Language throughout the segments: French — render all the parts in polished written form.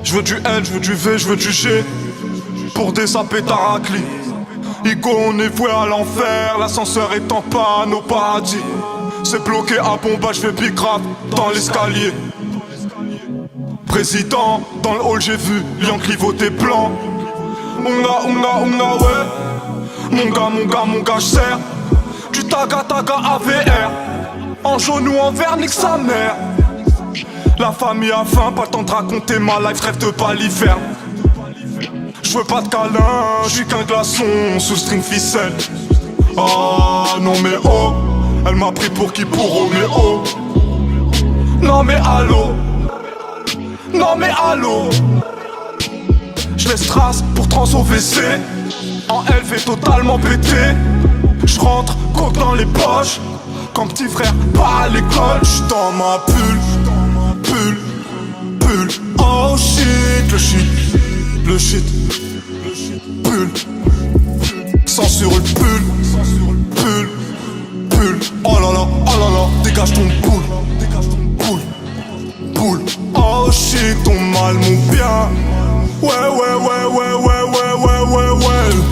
Je veux du L, je veux du V, je veux du G. Pour des sapés taracli. Igo, on est voué à l'enfer. L'ascenseur est en panne au paradis. C'est bloqué à Bomba, je fais big rap dans l'escalier. Président, dans le hall j'ai vu Lian clivoter blanc. Unga, ouais. Mon gars, j'serre du taga AVR. En jaune ou en vert, nique sa mère. La famille a faim, pas le temps de raconter ma life, rêve de paliferne. J'veux pas de câlin, j'suis qu'un glaçon sous string ficelle. Ah non mais oh, elle m'a pris pour qui pour Roméo. Non mais allô, non mais allô. J'laisse trace pour trans au WC. En elle fait totalement péter. J'rentre, coke dans les poches. Quand petit frère pas à l'école. J'suis dans ma pull. Oh shit, le shit, pull. Censure le pull. Oh là là, dégage ton boule. Oh shit, ton mal, mon bien. Ouais,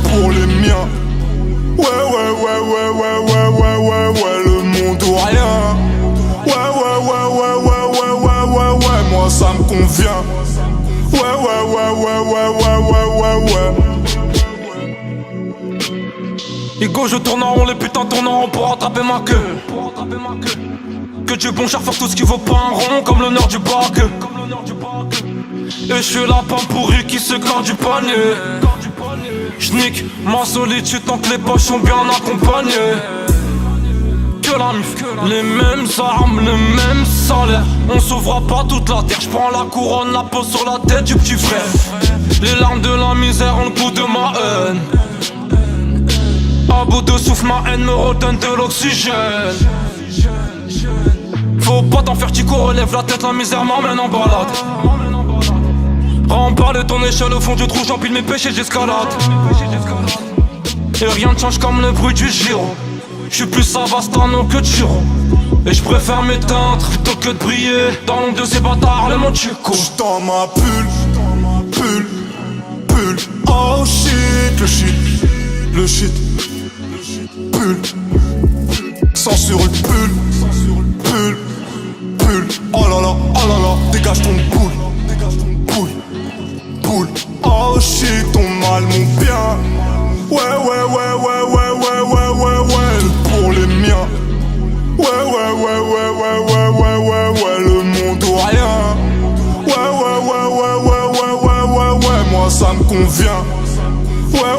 pour les miens. Ouais, le monde ou rien. Ouais, moi ça me convient. Igo, je tourne en rond, les putains tournent en rond pour rattraper ma queue. Que Dieu bon cher faire tout ce qui vaut pas un rond, comme l'honneur du bac. Et je suis la pomme pourrie qui se garde du panier. J'nique ma solitude tant que les poches sont bien accompagnées. Que la mif, les mêmes armes, le même salaire. On sauvera pas toute la terre. J'prends la couronne, la pose sur la tête du petit frère. Les larmes de la misère ont le goût de ma haine. À bout de souffle, ma haine me redonne de l'oxygène. Faut pas t'en faire, Tico, relève la tête, la misère m'emmène en balade. Remballe ton échelle au fond du trou, j'empile mes péchés, j'escalade. Et rien ne change comme le bruit du gyro. J'suis plus Savastano que Chiro. Et j'préfère m'éteindre plutôt que de briller dans l'ombre de ces bâtards, le monde Chico. J'suis dans ma pull. Oh shit, le shit, pull. Censure le pull. Oh là là, dégage ton boule. Oh shit, ton mal, mon bien. Ouais, pour les miens. Ouais, le monde ou rien. Ouais, moi ça me convient. Ouais.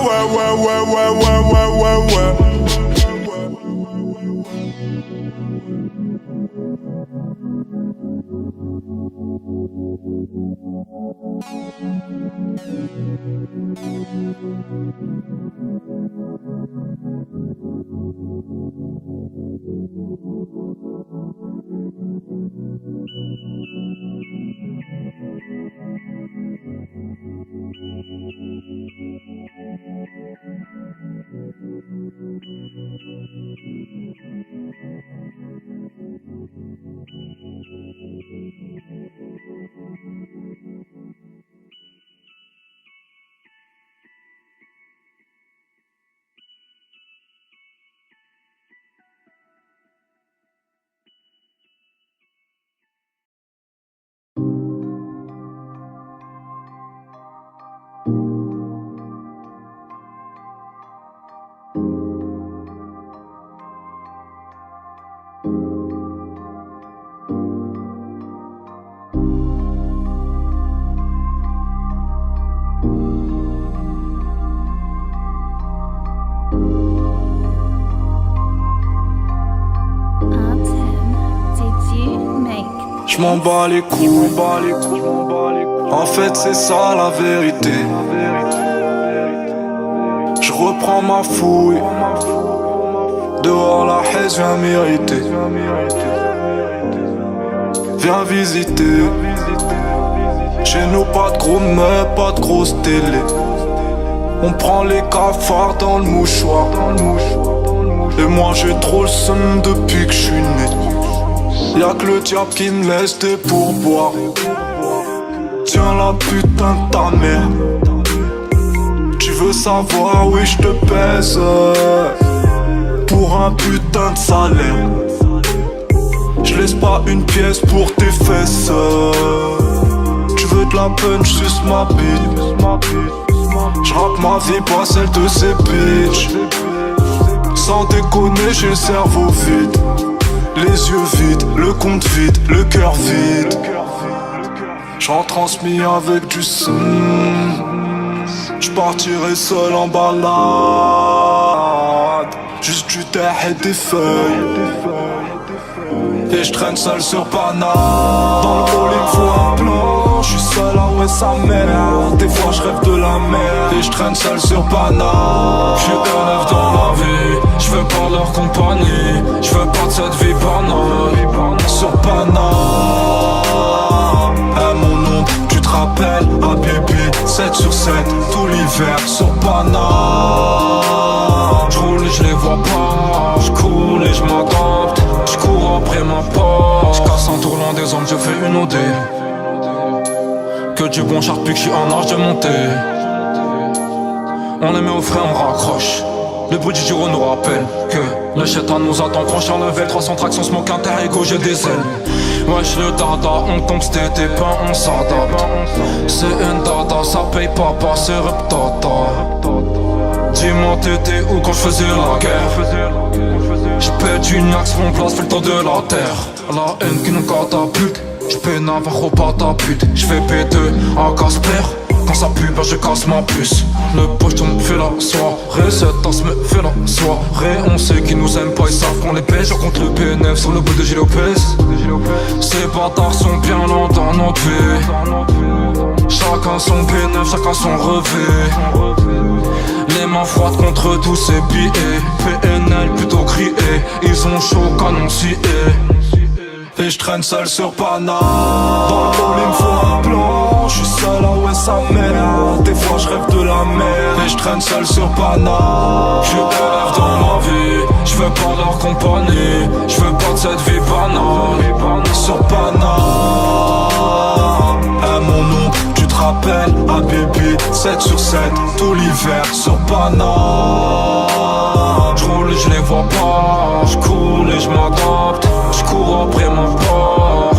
J'm'en bats les couilles, en fait c'est ça la vérité. J'reprends ma fouille, dehors la haine vient mériter. Viens visiter, chez nous pas de gros meubles, pas de grosse télé. On prend les cafards dans le mouchoir. Et moi j'ai trop le seum depuis que je suis né. Y'a que le diable qui me laisse des pourboires. Tiens la putain de ta mère. Tu veux savoir, oui je te pèse pour un putain de salaire. Je laisse pas une pièce pour tes fesses. Tu veux de la punch, suce ma bite. J'rappe ma vie, pas celle de ces bitches. Sans déconner, j'ai le cerveau vide, les yeux vides, le compte vide, le cœur vide. J'en transmis avec du son. J'partirai seul en balade, juste du terre et des feuilles. Et j'traîne seul sur Paname. Dans le hall il faut un plan. J'suis seul, ah ouais sa mère. Des fois j'rêve de la mer. Et j'traîne seul sur Paname. J'suis élève dans la vie, j'veux pas leur compagnie. J'veux pas de cette vie banale. Sur Paname, à mon nom, tu te rappelles, à Bibi, 7 sur 7, tout l'hiver sur Paname. J'roule et j'les vois pas, j'coule et j'm'adapte. J'cours après ma part, j'casse un tour loin des hommes, je fais une OD. Que du bon char depuis que j'suis en âge de monter. On les met au frais, on raccroche. Le bruit du giro nous rappelle que le chétan nous attend. Prochain level, 300 tractions, smoke inter-ego, j'ai des ailes. Wesh le dada, on tombe c'était pas, on s'adapte. C'est une dada, ça paye pas, c'est reptata. Dis-moi t'étais où quand j'faisais la guerre. J'pète une axe, mon place fait le tour de la terre. La haine qui nous catapulte, j'pète Navajo pas ta pute. J'fais P2 à Casper, quand ça pue bah je casse ma puce. Le poche me fait la soirée, cette tasse me fait la soirée. On sait qu'ils nous aiment pas, ils savent qu'on les pêche. Je rencontre le PNF sur le bout de Gilles Lopez. Ces bâtards sont bien lents dans notre vie. Chacun son PNF, chacun son revêt. Les mains froides contre tous ces billets. PNL plutôt crié, ils ont chaud canon scié. Et j'traîne seul sur Paname. Dans le hall il me faut un plan. J'suis seul, ah ouais sa mère. Des fois j'rêve de la mer. Et j'traîne seul sur Paname. J'suis élève dans ma vie, j'veux pas leur compagnie. J'veux pas de cette vie banale. Sur Paname, à mon nom, tu te rappelles, à Bibi, 7 sur 7, tout l'hiver sur Paname. J'roule et j'les vois pas, j'coule et j'm'adapte. J'cours après ma part.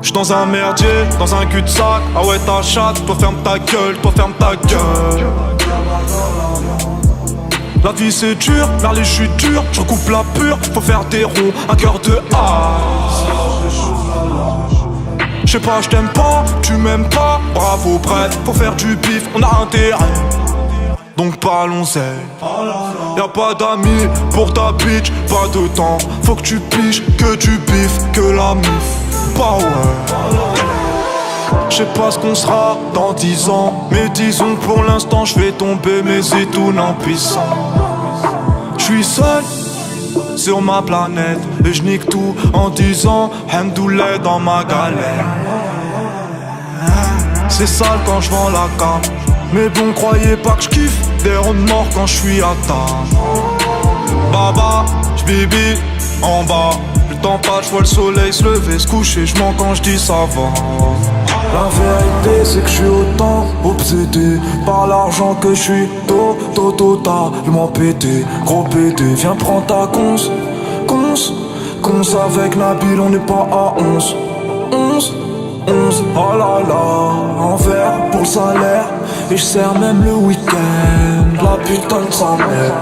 J'suis dans un merdier, dans un cul-de-sac. Ah ouais ta chatte, toi ferme ta gueule, toi ferme ta gueule. La vie c'est dur, vers les chutes dures, je recoupe la pure, faut faire des ronds, un cœur de as. J'sais pas, j't'aime pas, tu m'aimes pas, bravo bref, faut faire du bif, on a intérêt. Donc parlons-y. Y'a pas d'amis pour ta bitch, pas de temps. Faut que tu piges, que du bif, que la mif. Pas ouais. J'sais pas ce qu'on sera dans 10 ans, mais disons pour l'instant j'fais tomber mes étoiles en puissant. J'suis seul sur ma planète et j'nique tout en disant Hamdoullah dans ma galère. C'est sale quand j'vends la cam, mais bon croyez pas que j'kiffe des ronds de mort quand j'suis à table. Baba, j'bibi en bas. Le temps passe, j'vois le soleil se lever, se coucher, j'mens quand j'dis ça va. La vérité c'est que j'suis autant obsédé par l'argent que j'suis totalement pété. Gros pété, viens prendre ta cons avec Nabil, on n'est pas à 11. Oh là là, un verre pour le salaire. Et j'sers même le week-end, la putain de sa mère.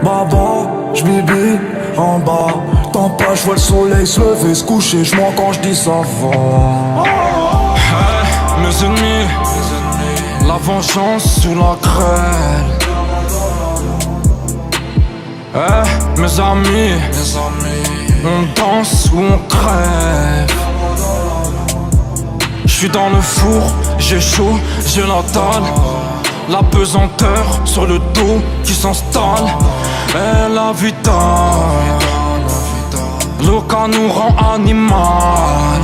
Baba, j'bibi en bas. Tant pas, j'vois le soleil se lever, se coucher. J'mens quand j'dis ça va. Hey, mes ennemis, la vengeance sous la grêle. Hey, mes amis, on danse ou on crève. J'suis dans le four, j'ai chaud, j'ai la dalle. La pesanteur sur le dos qui s'installe. Et la vitale, l'oka nous rend animal.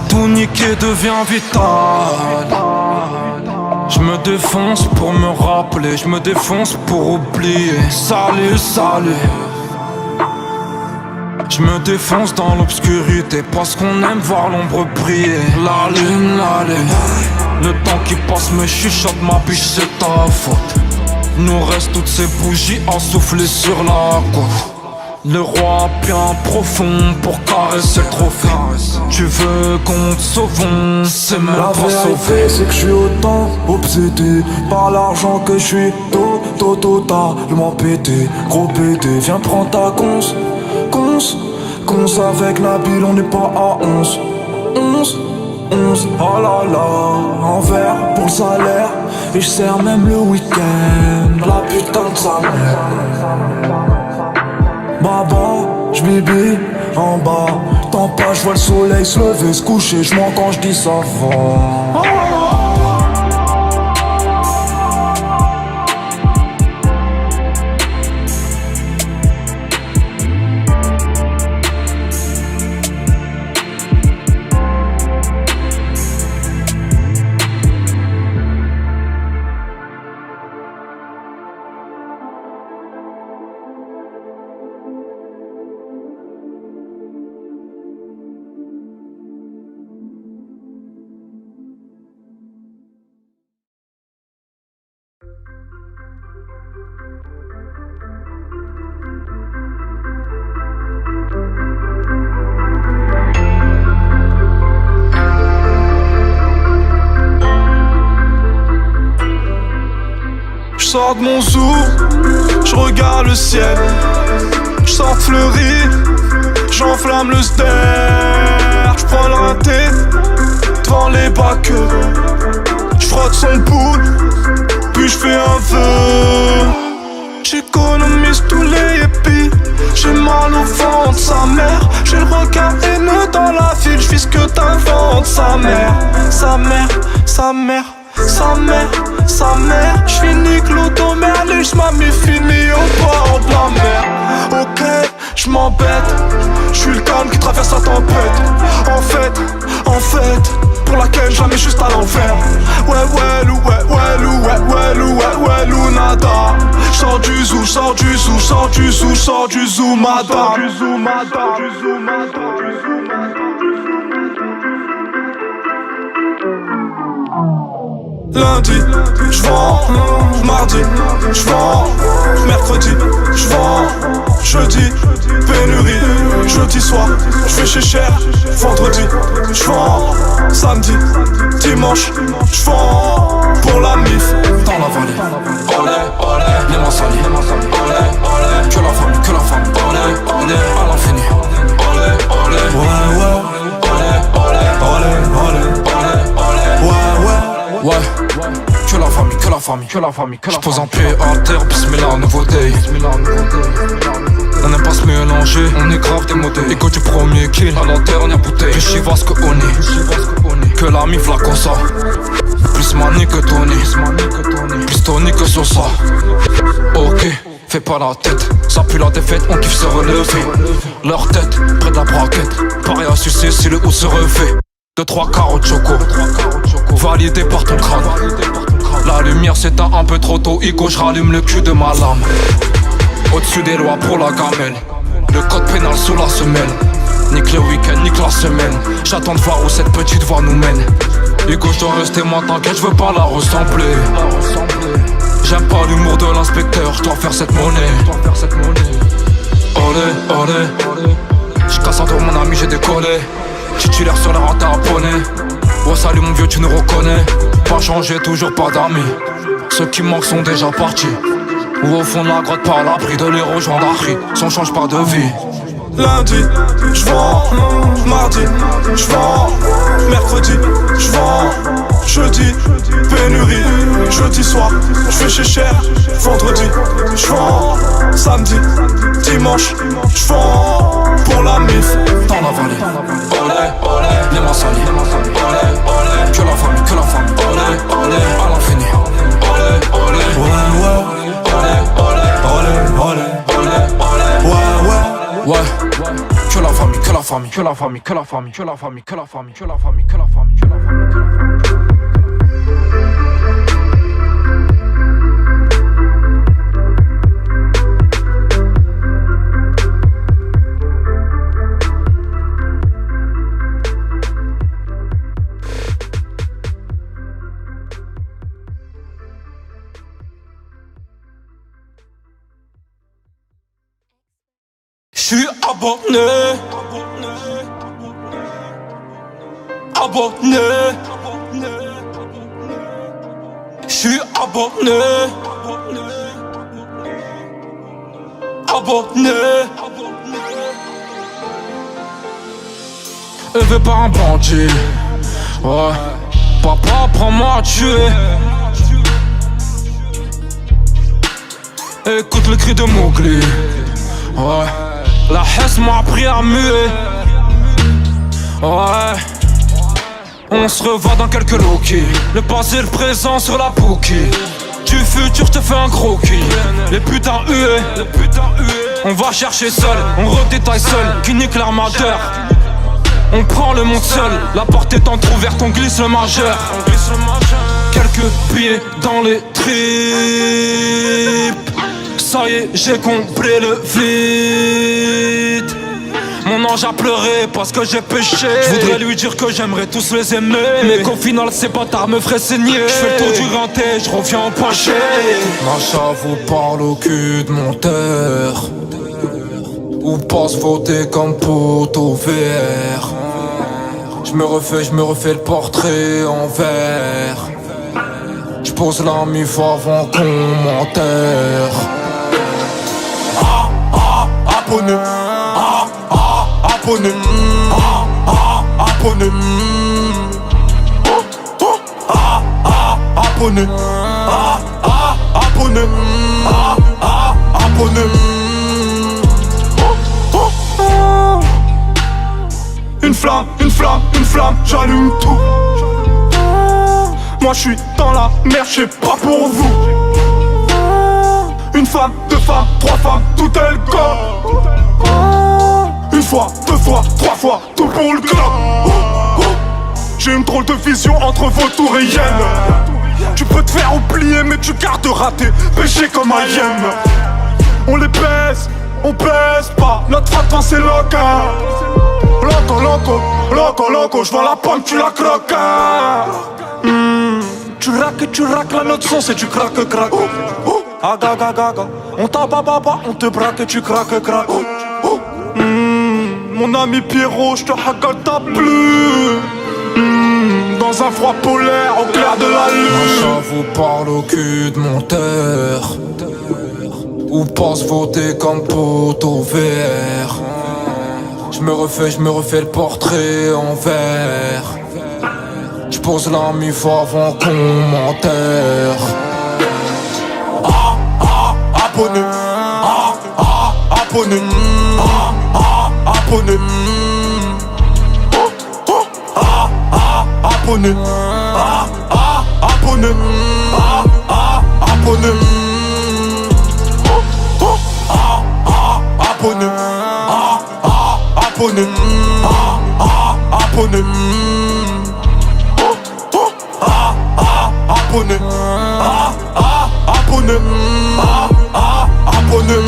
Tout niquer devient vital. J'me défonce pour me rappeler, j'me défonce pour oublier. Salut, salut. J'me défonce dans l'obscurité parce qu'on aime voir l'ombre briller. La lune, le temps qui passe me chuchote, ma biche c'est ta faute. Nous reste toutes ces bougies ensoufflées sur la côte. Le roi bien profond pour caresser le trophée. Tu veux qu'on te sauve, c'est même la pas sauvé. vérité c'est que je suis autant obsédé par l'argent que je suis totalement pété. Gros pété, viens prendre ta cons avec Nabil, on n'est pas à 11. Oh là là, en verre pour le salaire. Et je sers même le week-end. La putain de sa mère. Baba, j'bibi en bas. Tant pas, j'vois le soleil se lever, se coucher. J'mens quand j'dis ça va. J'sors de mon zoo, j'regarde le ciel. J'sors fleuri, j'enflamme le ster. J'prends le raté devant les bacs. J'frotte son poule, puis j'fais un vœu. J'économise tous les épis. J'ai mal au ventre, sa mère. J'ai le regard haineux dans la ville. J'vis ce que t'inventes, sa mère. Sa mère, sa mère. Sa mère, sa mère, j'finis Clodomère, j'm'as mis fini au bord de la mer. Ok, j'm'embête, j'suis le calme qui traverse la tempête. En fait, pour laquelle jamais juste à l'envers. Ouais, nada. J'sors du zoo, madame. Lundi, j'vends, mardi, j'vends, mercredi, j'vends, jeudi, pénurie, jeudi soir, j'fais chez cher, vendredi, j'vends, samedi, dimanche, j'vends, pour la mif, dans la vallée. Olé, olé, les mains salies, olé, olé, que la femme, olé, à l'infini, olé, ouais, que la famille. J'pose un pied à terre, bismillah, nouveau day. On n'aime pas se mélanger, on est grave démodé. Égo du premier kill à la dernière bouteille. Plus Chivas que Oni, que la mif la cosa. Plus Mani que Tony, plus Tony que Sosa. Ok, fais pas la tête, ça pue la défaite, on kiffe se relever. Leur tête, près de la braquette, pareil à sucer si le haut se refait. 2-3 carottes choco, validé par ton crâne. La lumière s'éteint un peu trop tôt, Igo, j'rallume le cul de ma lame. Au-dessus des lois pour la gamelle, le code pénal sous la semelle. Nique le week-end, nique la semaine. J'attends de voir où cette petite voie nous mène. Igo, j'dois rester moi, t'inquiète, j'veux pas la ressembler. J'aime pas l'humour de l'inspecteur, j'dois faire cette monnaie. Olé, j'casse un tour mon ami, j'ai décollé. Titulaire sur la rente abonné. Oh salut mon vieux, tu nous reconnais. Pas changé, toujours pas d'amis. Ceux qui manquent sont déjà partis. Ou au fond de la grotte par l'abri de les rejoindre à cri. Si on change pas de vie. Lundi, j'vends, mardi, j'vends, mercredi, j'vends, jeudi, pénurie, jeudi soir, j'fais chez cher, vendredi, j'vends, samedi, dimanche, j'vends, pour la mif, dans la vallée. Olé, olé, les massaliers. Olé, olé, que la famille, olé, olé, à l'infini. Olé, olé, ouais, ouais, olé, olé, olé, olé, olé, ouais, ouais. ouais. Que la famille, que la famille, que la famille, que la famille, que la famille, que la famille, que la famille, que la famille, que la famille, que la famille. J'suis abonné. Abonné. J'suis abonné. Abonné. Élevé par un bandit. Ouais. Papa, prends-moi à tuer. Écoute le cri de Mowgli. Ouais. La Hesse m'a appris à muer. Ouais. On se revoit dans quelques low-key. Le passé et le présent sur la bouquille. Du futur je te fais un croquis. Les putains hués. On va chercher seul, on redétaille seul. Qui nique l'armateur. On prend le monde seul. La porte est entrouverte, on glisse le majeur. Quelques billets dans les tripes. Ça y est, j'ai compris le vide. Mon ange a pleuré parce que j'ai péché. Je voudrais lui dire que j'aimerais tous les aimer, mais qu'au final ces bâtards me feraient saigner. Je fais le tour du renté, je reviens empoché. Ma vous parle au cul de mon terre. Ou passe voter comme poteau vert. Je me refais le portrait en verre. Je pose la mif avant qu'on m'enterre. Abonné, abonné, abonné, abonné, abonné, abonné. Une flamme, une flamme, une flamme, j'allume tout. Moi je suis dans la merde, je sais pas pour vous. Une femme, deux femmes, trois femmes, tout est le corps. Une fois, deux fois, trois fois, tout pour le club. J'ai une drôle de vision entre vautour et hyène. Tu peux te faire oublier mais tu garderas tes péchés comme un hyène. On les pèse, on pèse pas. Notre frappant c'est loca. Loco, loco, loco, loco. J'vois la pomme, tu la croques. Tu raques, la note son c'est du craque, craque. Aga, aga, aga. On t'abababa, on te braque et tu craques, craque. Mon ami Pierrot, j'te haggle ta plume. Dans un froid polaire, au clair de la lune. Ma vous parle au cul de mon terre. Ou pense voter comme poteau vert. Je me refais le portrait en verre. J'pose la mif avant qu'on m'enterre. Abonné, abonné, abonné, abonné, abonné, abonné, abonné, abonné, abonné, abonné, abonné, abonné.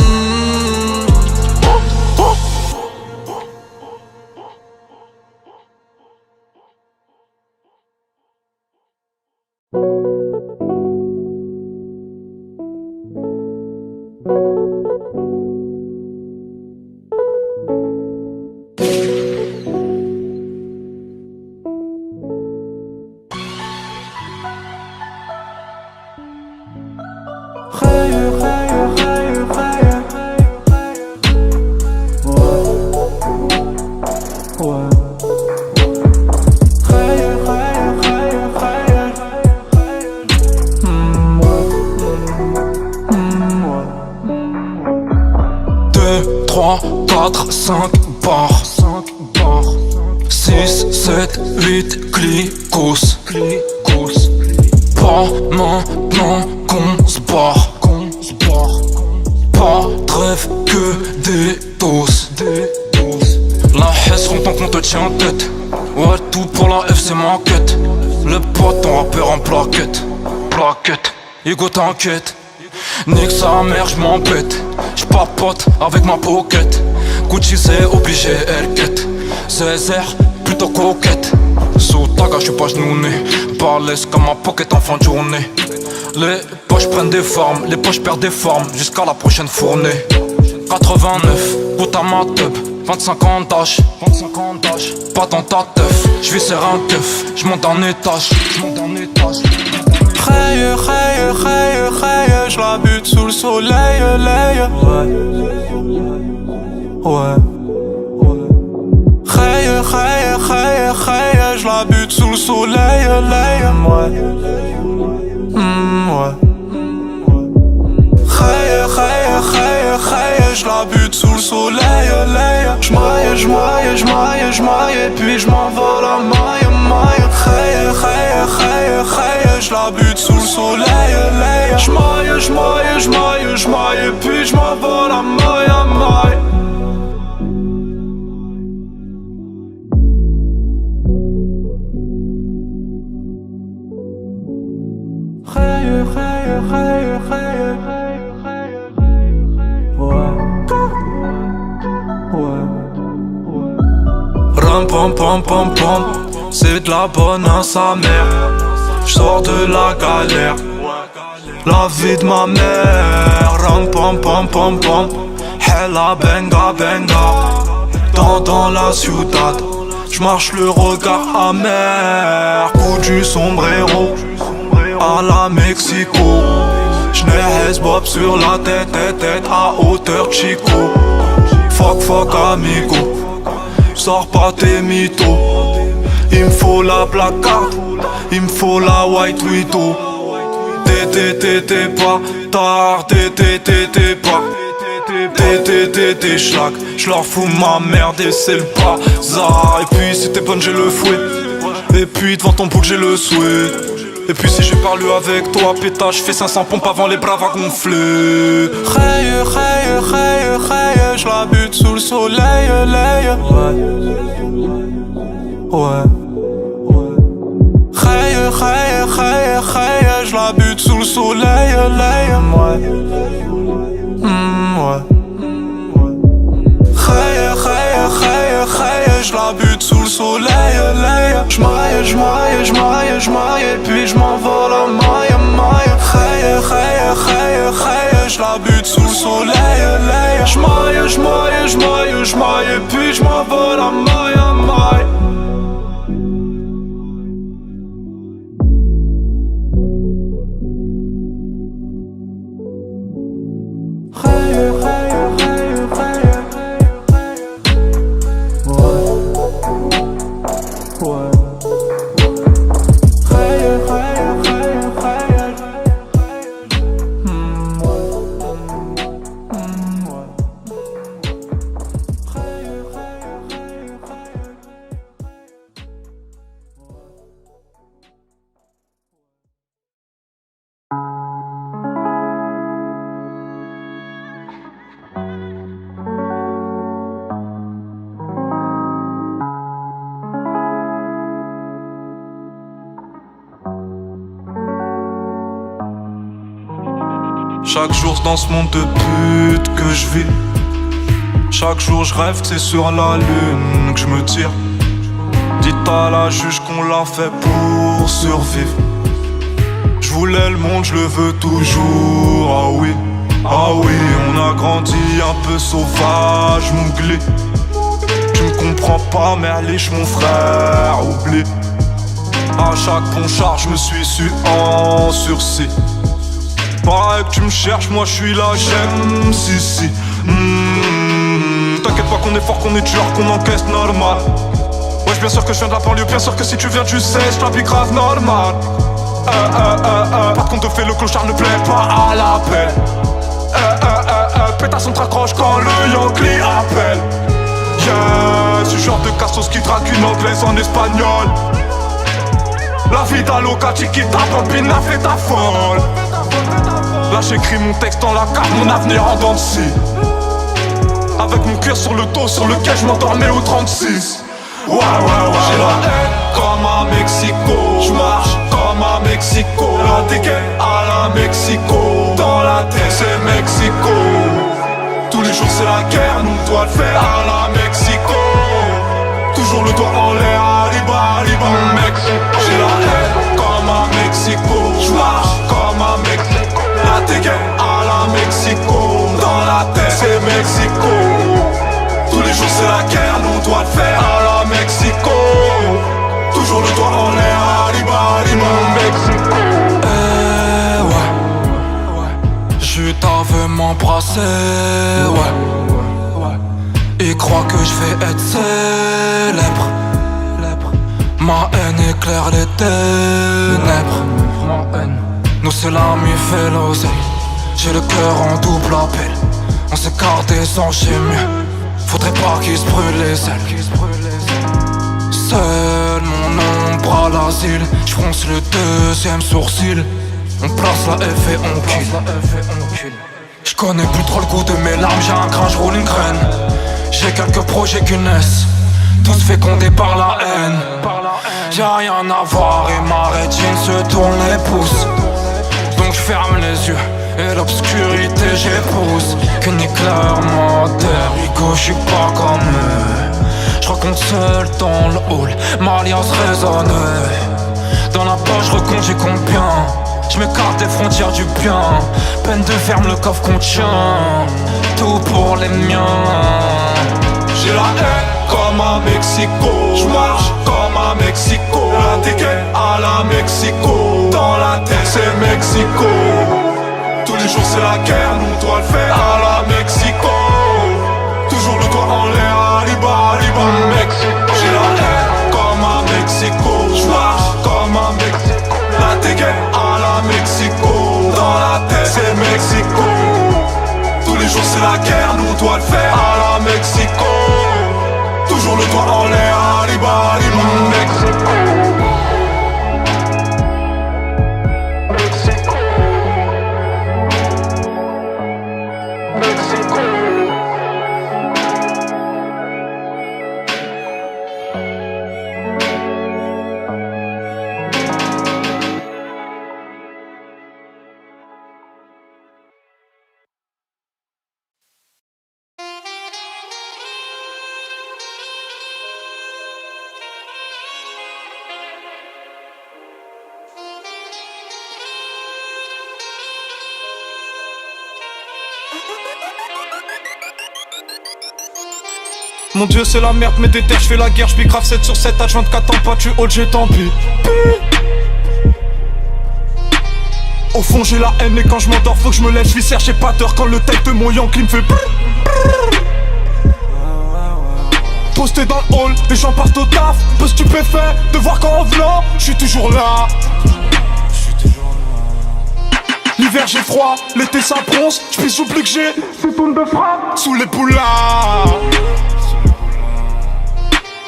3, 4, 5 barres 6, 7, 8 clicos. Pas maintenant qu'on se barre. Pas de rêve que des doses. La haisse longtemps qu'on te tient en tête. Ouais, tout pour la F c'est ma quête. Le pote ton rappeur en plaquette. Ego t'inquiète. Nique sa mère j'm'embête. J'papote avec ma pocket. Gucci c'est obligé elle quête. Césaire plutôt coquette. Sous taga j'suis pas genouné. Balèze comme ma pocket en fin de journée. Les poches prennent des formes, les poches perdent des formes. Jusqu'à la prochaine fournée. 89, bout à ma teub. 25 ans d'âge, pas dans ta teuf. J'vis serrer un keuf, j'monte en étage. J'la bute sous le soleil, ouais. J'la bute sous le soleil, ouais. J'la bute sous le soleil, j'maille, puis j'm'envole à maille. J'la bute sous le soleil, j'maille, puis j'm'envole à maille. Ram pam pam pam pam, c'est de la bonne à sa mère. J'sors de la galère, la vie de ma mère. Ram pam pam pam pam, hella benga benga. Dans la ciudad, j'marche le regard amer. Coup du sombrero, à la Mexico. J'n'ai bob sur la tête à hauteur Chico. Fuck amigo, sors pas tes mythos. Il me faut la black card, il me faut la white widow. T'es pas tard, t'es pas. T'es schlag, j'leur fous ma merde et c'est le bazar. Et puis si t'es bonne j'ai le fouet. Et puis devant ton bouc j'ai le souhait. Et puis si j'ai parlé avec toi, pétage, fais 500 pompes avant les bras à gonfler. J'la bute sous le soleil, ouais. J'la bute sous le soleil, ouais. J'la bute sous le soleil, j'maille, puis j'm'envole à maille. J'la bute sous le soleil, j'maille, puis j'm'envole à maille. Chaque jour dans ce monde de pute que je vis. Chaque jour je rêve que c'est sur la lune que je me tire. Dites à la juge qu'on l'a fait pour survivre. Je voulais le monde, je le veux toujours. Ah oui, on a grandi un peu sauvage, mouglé. Tu me comprends pas, merliche mon frère, oublie. À chaque ponchard, je me suis su en sursis. Pareil que tu me cherches, moi je suis là, j'aime, si. T'inquiète pas qu'on est fort, qu'on est dur, qu'on encaisse normal. Wesh, bien sûr que je viens de la banlieue, bien sûr que si tu viens tu sais, je t'habille grave normal. Par contre te fait le clochard ne plaît pas à l'appel. ta son raccroche quand le Yankee appelle. Yeah, ce genre de cassos qui drague une anglaise en espagnol. La vie d'Aloca, Chiquita, Bambina, fait ta folle. Là j'écris mon texte dans la carte, mon avenir en dents de scie. Avec mon cœur sur le dos, sur lequel je m'endormais au 36. Ouais, j'ai la haine comme à Mexico. J'marche comme à Mexico. La dégaine à la Mexico. Dans la tête c'est Mexico. Tous les jours c'est la guerre, nous doit le faire à la Mexico. Toujours le doigt en l'air, arriba, Mexico. J'ai la haine comme à Mexico. J'marche comme à Mexico. La dégaine à la Mexico. Dans la tête c'est Mexico. Tous les jours c'est la guerre, nous doit le faire à la Mexico. Toujours le doigt en l'air, arriba, Mexico. Ouais. Juta veut m'embrasser, ouais. Il croit que je vais être célèbre. Ma haine éclaire les ténèbres. Nous c'est l'ami fait l'oseille. J'ai le cœur en double appel. On s'écarte des anges, c'est mieux. Faudrait pas qu'il se brûle les ailes. Seul mon ombre à l'asile. J'fronce le deuxième sourcil. On place la F et on kill. J'connais plus trop le goût de mes larmes. J'ai un grain, j'roule une graine. J'ai quelques projets qui naissent, tous fécondés par la haine. Y'a rien à voir et ma rétine se tourne les pouces. Donc j'ferme les yeux et l'obscurité j'épouse. Qu'une éclair Rico, j'suis pas comme eux. J'raconte seul dans le hall, ma alliance résonne. Dans la poche recompte, j'ai compte bien. J'm'écarte des frontières du bien. Peine de ferme, le coffre contient tout pour les miens. J'ai la haine comme à Mexico. J'marche comme à Mexico. La dégaine à la Mexico. Dans la tête c'est Mexico. Tous les jours c'est la guerre, nous doit le faire à la Mexico. Toujours le doigt en l'air, arriba, Mexico. J'ai la haine comme à Mexico. J'marche comme à Mexico. La dégaine à la Mexico. Dans la tête c'est Mexico. Tous les jours c'est la guerre, nous doit le faire à la Mexico. Toujours le doigt en l'air, arriba, Mexico. Mon dieu c'est la merde, mais déter, j'fais la guerre, j'pique grave 7 sur 7, H24 ans, pas tu hold, j'ai tant pis. Au fond j'ai la haine et quand je m'endors faut que je me lève, j'viscère, j'ai pas d'heure quand le tête de mon Yankee me fait brrr. Posté dans le hall, les gens partent au taf, peu stupéfait de voir qu'en revenant, j'suis toujours là. L'hiver j'ai froid, l'été ça bronze, j'pisse j'oublie que j'ai ces tonnes de frappe sous les boulards.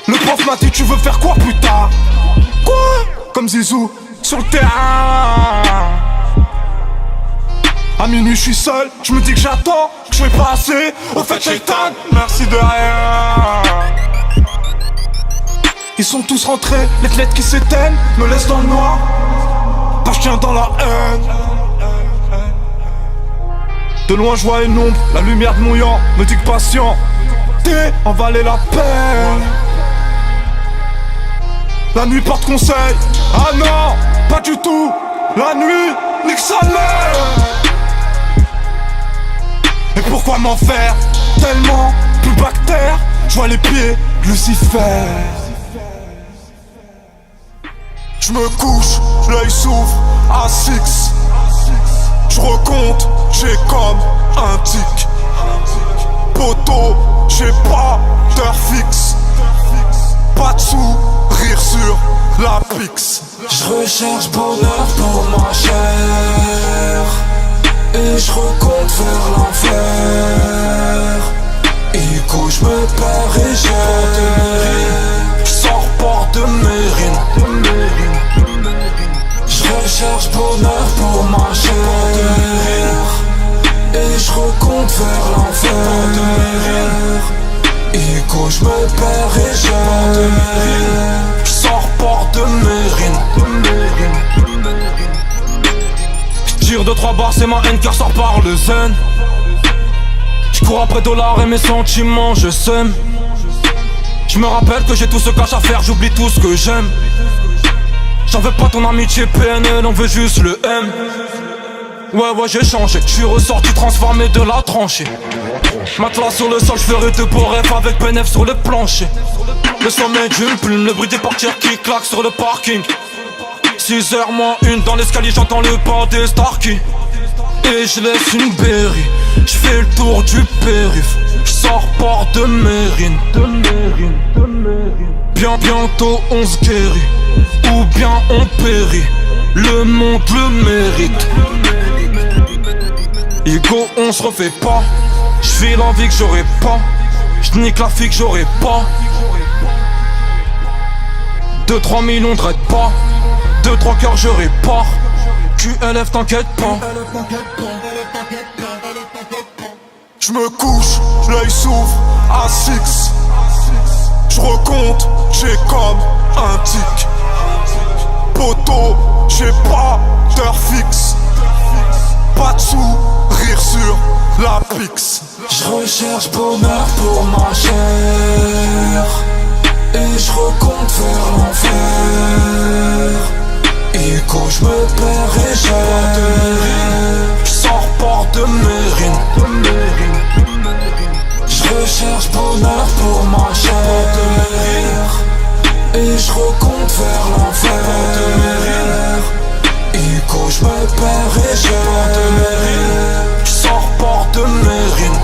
Le prof m'a dit tu veux faire quoi plus tard? Quoi? Comme Zizou sur le terrain. À minuit je suis seul, je me dis que j'attends, que je vais passer. Au fait Shaitan, merci de rien. Ils sont tous rentrés, les fenêtres qui s'éteignent me laissent dans le noir. Pas je tiens dans la haine. De loin je vois une ombre, la lumière de mon yan me dit que patient, t'es en valait la peine. La nuit porte conseil, ah non, pas du tout. La nuit, nique sa mère. Et pourquoi m'en faire tellement plus bactère? Je vois les pieds de Lucifer. Je me couche, l'œil s'ouvre à 6. Je recompte, j'ai comme un tic. Poteau, j'ai pas d'heure fixe. Pas de sourire sur la pix. Je recherche bonheur pour ma chair et je recompte vers l'enfer. coup je me perds et j'sors porte de Mérine. J'recherche bonheur pour ma chair et j'recompte vers l'enfer. Ico j'me perds et j'sors porte de Mérine. J'tire 2-3 barres, c'est ma haine qui ressort par le zen. J'cours après dollars et mes sentiments, je sème. J'me rappelle que j'ai tout ce cash à faire, j'oublie tout ce que j'aime. J'en veux pas ton amitié PNL, on veut juste le M. Ouais j'ai changé, j'suis ressorti transformé de la tranchée. Matelas sur le sol, j'ferai de beaux rêves avec PNF sur le plancher. Le sommet d'une plume, le bruit des portières qui claquent sur le parking. 6h moins 1 dans l'escalier, j'entends le pas des Starkey. Et je laisse une berry, j'fais le tour du périph'. J'sors porte de Mérine. Bientôt on se guérit, ou bien on périt. Le monde le mérite. Ego on se refait pas. J'vis l'envie que j'aurais pas. J'nique la fille que j'aurais pas. 2-3 millions de raids pas. 2-3 cœurs je répare. QLF t'inquiète pas. J'me couche, l'œil s'ouvre à 6. J'recompte, j'ai comme un tic. Poteau, j'ai pas d'heure fixe. Pas de sous, rire sur la pix. J'recherche bonheur pour ma chair et j'recompte vers l'enfer. Ico j'me perds et j'sors porte de Mérine. J'recherche bonheur pour ma chair et j'recompte vers l'enfer. Ico j'me perds et j'sors porte de Mérine.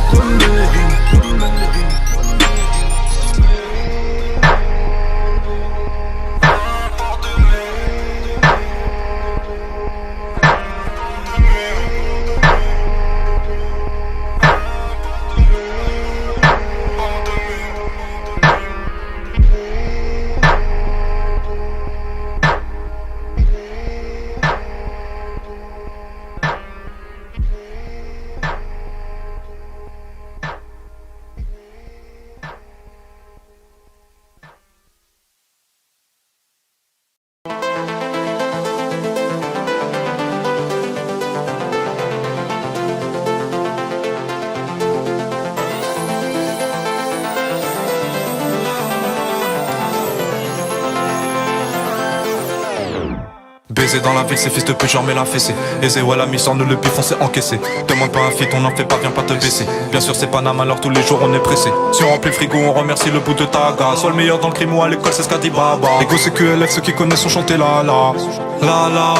Baiser dans la ville, c'est fils de pute, j'en mets la fessée. Aisé, ouais, la mise en nous, le bif, on s'est encaissé. Demande pas un feat, on n'en fait pas, viens pas te baisser. Bien sûr, c'est Panama, alors tous les jours on est pressé. Si on remplit le frigo, on remercie le bout de taga. Sois le meilleur dans le crime ou à l'école, c'est ce qu'a dit Baba. Ego, c'est QLF, ceux qui connaissent ont chanté la la. La la.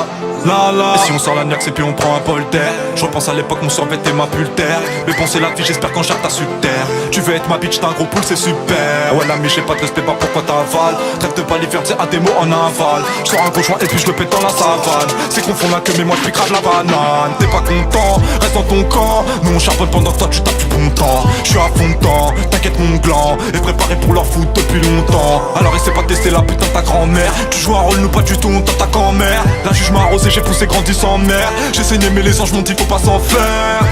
La la. Et si on sort la niaque, c'est puis on prend un polter. Je repense à l'époque, mon survêt et ma pultère. Mais bon, c'est la vie, j'espère qu'en jarte t'as su terre. Tu veux être ma bitch, t'as un gros poule, c'est super. Ouais, l'ami, j'ai pas de respect, pas pourquoi t'avales. Trêve de balivernes, c'est un démo en aval. J'sors un gros joint et puis je le pète dans la savane. C'est confondre la queue, mais moi je grave la banane. T'es pas content, reste dans ton camp. Nous on charbonne pendant que toi tu tapes du bon temps. J'suis à fond de temps, t'inquiète mon gland. Et préparé pour leur foot depuis longtemps. Alors essaie pas de tester la putain de ta grand-mère. Tu joues un rôle, nous pas du tout, on t'attaque en mer. La juge m'a arrosé, j'ai poussé, grandi sans mère. J'ai saigné mais les anges m'ont dit faut pas s'en faire.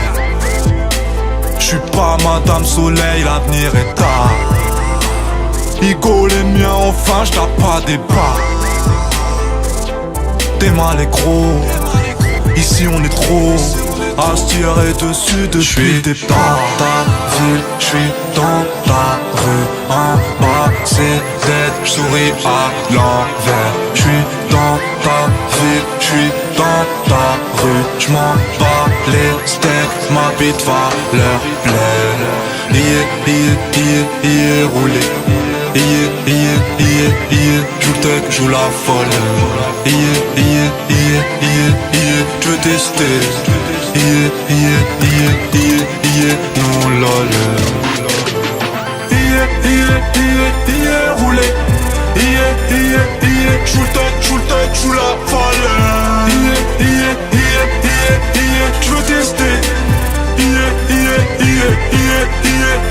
J'suis pas Madame Soleil, l'avenir est tard. Igo les miens enfin, j'tape pas des bas. T'es mal et gros, ici on est trop. À se tirer dessus depuis des temps. Dans ta ville, j'suis dans ta rue. En bas c'est dead, j'souris à l'envers. J'suis dans ta ville, j'suis dans ta rue. J'm'en bats les steaks, ma bite va leur plaire. Roulé. Joue le tech, joue la folle. Tu veux tester. Non lol. Roulé. Joue le tech, joue la folle. Tu veux tester.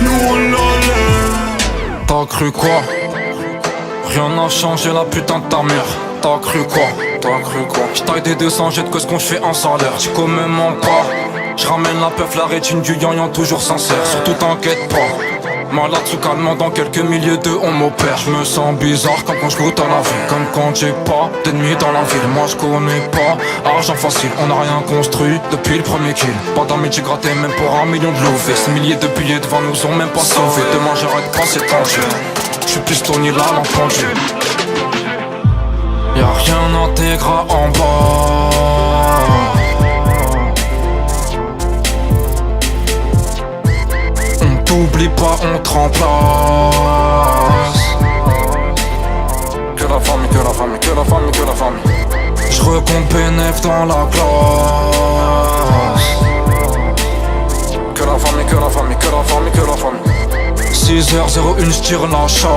Nous on lol. cru quoi? Rien n'a changé la putain de ta mère. T'as cru quoi? T'as cru quoi? J'taille des 200 jets que ce qu'on fait en salaire. Tu connais mon pas. J'ramène la peuf, la rétine du yan toujours sincère. Surtout t'inquiète pas. Malade sous calmant dans quelques milliers de on m'opère. J'me sens bizarre comme quand j'goûte à la vie. Comme quand j'ai pas d'ennemis dans la ville. Moi j'connais pas argent facile. On n'a rien construit depuis le premier kill. Pas d'amis j'ai gratté même pour 1 million de louvés. Ces milliers de billets devant nous ont même pas sauvé. Demain j'arrête pas c'est tranquille. J'suis pistonnier là l'entendu. Y'a rien d'intégral en bas. On t'oublie pas, on te remplace. Que la famille, que la famille, que la famille, que la famille. J'recompte P9 dans la classe. Que la famille, que la famille, que la famille, que la famille. 6h01 j'tire la chasse.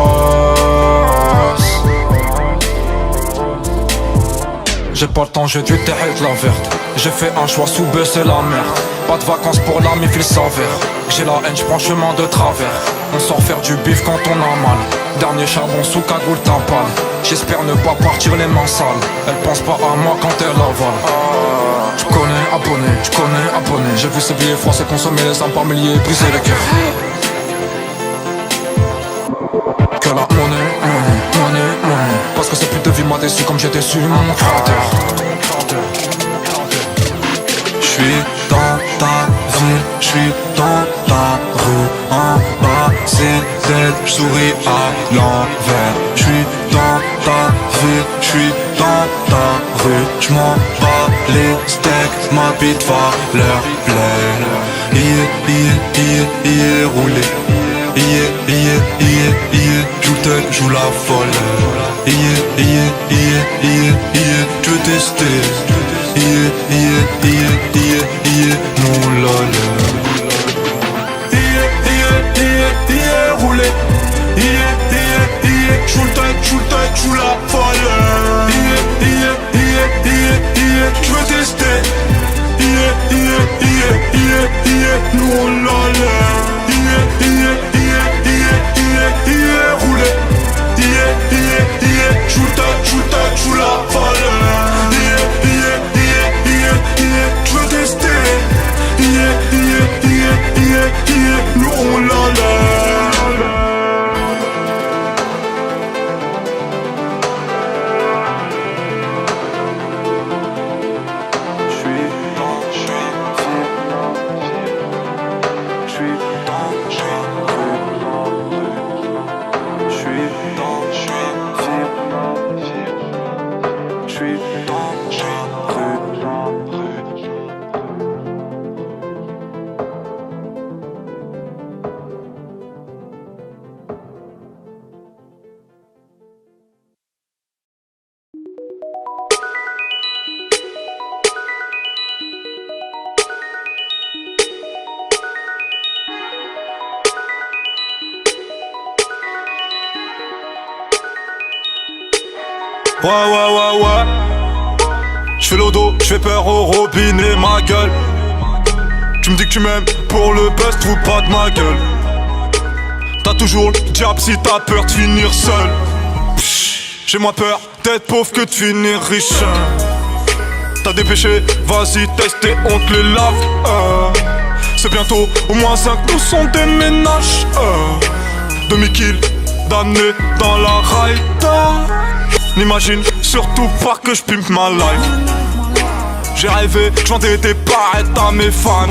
J'ai pas le temps, j'ai dû terrer de la verte. J'ai fait un choix sous baisser la merde. Pas de vacances pour l'ami, il s'avère. J'ai la haine, j'prends chemin de travers. On sort faire du bif quand on a mal. Dernier charbon sous cagoule tapale. J'espère ne pas partir les mains sales. Elle pense pas à moi quand elle avale. J'connais abonné. J'ai vu ces billets froissés consommer les âmes par milliers, briser les cœurs. Que la monnaie. Parce que cette pute de vie m'a déçu comme j'ai déçu mon créateur. J'suis dans ta ville, j'suis dans ta rue. En bas c'est dead, j'souris à l'envers. J'suis dans ta ville, j'suis dans ta rue. J'm'en bats les steaks, ma bite va leur plaire. Roulé. Joue le tech, joue la folle. Tu veux tester. Mon lol. Roulé. Joue le tech, joue la folle. Tu veux tester. Mon lol. Roulé. Joue le tech, joue la folle. Tu veux tester. Nous on l'a. Ouais. J'fais l'odo, j'fais peur au robinet, ma gueule. Tu me dis que tu m'aimes pour le buzz, trouve pas de ma gueule. T'as toujours le diable si t'as peur de finir seul. J'ai moins peur d'être pauvre que de finir riche. T'as des péchés, vas-y teste et on te les lave. C'est bientôt au moins 5, nous sont des ménages. Demi-kill, damné dans la raïta. N'imagine surtout pas que je pimpe ma life. J'ai rêvé, j'vendais des barrettes à mes fans.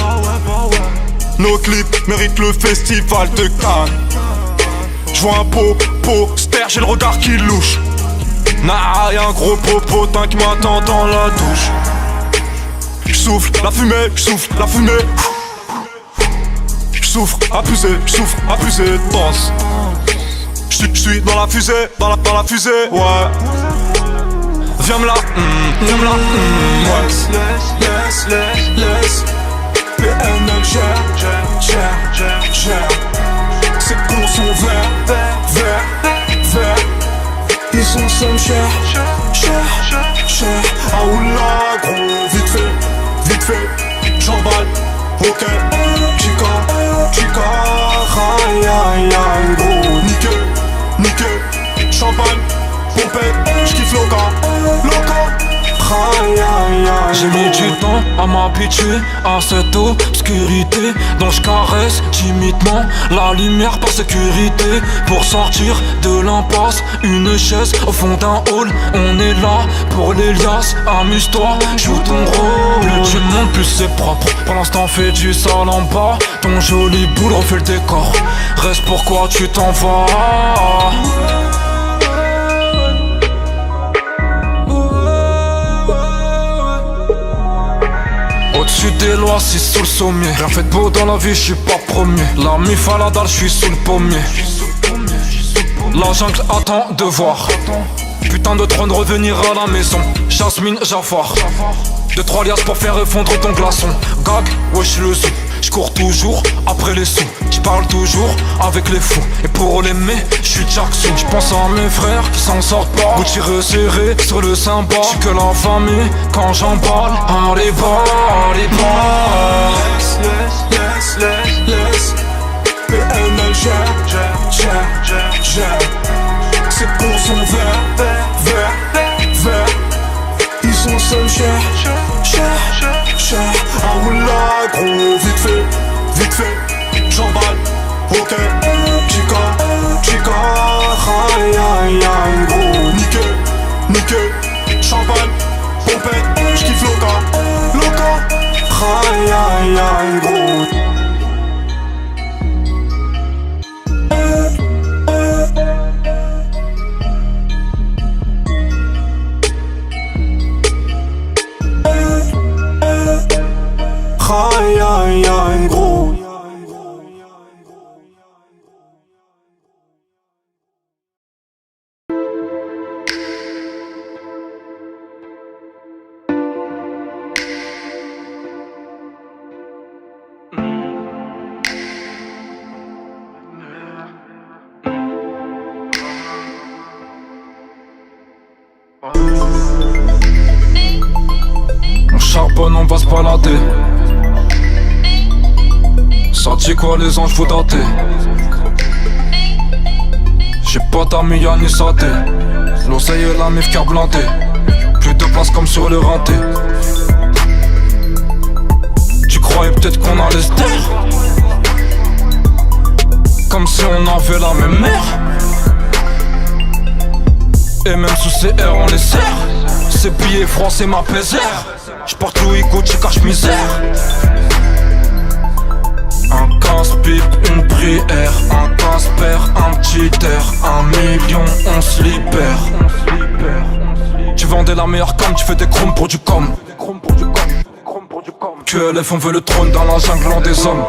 Nos clips méritent le festival de Cannes. J'vois un poster, j'ai le regard qui louche. Nah, y'a un gros popotin qui m'attend dans la douche. J'souffle la fumée, J'souffre, abusé, danse. J'suis dans la fusée, dans la fusée, ouais. Viens me là, ouais. Laisse PNL gère. Ces cons sont verts. Ils sont seuls cher. Ah oula gros, vite fait, j'emballe. Ok, chica, aïe gros, nickel. J'ai mis du temps à m'habituer à cette obscurité dont je caresse timidement la lumière par sécurité. Pour sortir de l'impasse, une chaise au fond d'un hall. On est là pour les liasses, amuse-toi, joue ton rôle. Plus tu montes, plus c'est propre. Pour l'instant fais du sale en bas. Ton joli boule refait le décor. Reste pourquoi tu t'en vas. Au-dessus des lois, c'est sous le sommier. Rien fait de beau dans la vie, je suis pas premier. La mif à la dalle, je suis sous le pommier. La jungle attend de voir. Putain de trône revenir à la maison. Jasmine, Jafar. 2-3 liasses pour faire fondre ton glaçon. Gag, wesh le zoo. J'cours toujours après les sous. J'parle toujours avec les fous. Et pour l'aimer, j'suis Jackson. J'pense à mes frères qui s'en sortent pas. Gucci resserré sur le cymbale. J'suis que la famille quand j'emballe. Allez va, allez va. Laisse PNL gère. C'est qu'on sont verts. Ils sont seuls cher. Ah oula gros, vite fait, j'emballe, ok. Chica, aïe gros. Nickel, champagne, pompette, j'kiffe loca, aïe gros. Aïe gros. On charbonne, on va se balader. Ça dit quoi les anges vous datez? J'ai pas d'amis y'a ni saté. L'oseille et la mif blindée. Plus de place comme sur le renté. Tu croyais peut-être qu'on allait se taire, comme si on avait la même mère. Et même sous CR on les serre. Ces billets froids c'est ma pésère. J'porte Louis Gucci cache misère. Un casse-pipe, une prière, un casse-père, un petit air, 1 million, on se libère. Tu vendais la meilleure com, tu fais des chrome pour du com. QLF on veut le trône dans la jungle en des hommes.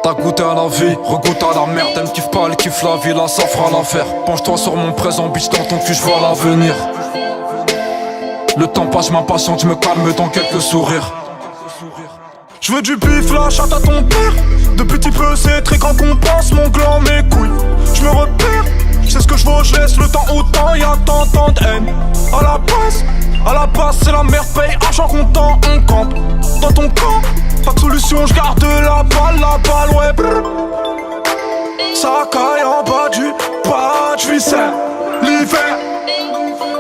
T'as goûté à la vie, regoute à la merde. Elle me kiffe pas, elle kiffe la vie, là ça fera l'affaire. Penche-toi sur mon présent, bitch, dans ton cul, j'vois l'avenir. Le temps passe, m'impatiente, je me calme dans quelques sourires. Je veux du bif, la chatte à ton père. De petit peu c'est très grand qu'on pense, mon gland, mes couilles. Je me repère, je sais ce que je vaux, je laisse le temps au temps. Y'a tant de haine. À la base c'est la merde, paye argent comptant, on campe. Dans ton camp, pas de solution, je garde la balle, ouais brr. Ça caille en bas du pas de ficelle. L'hiver,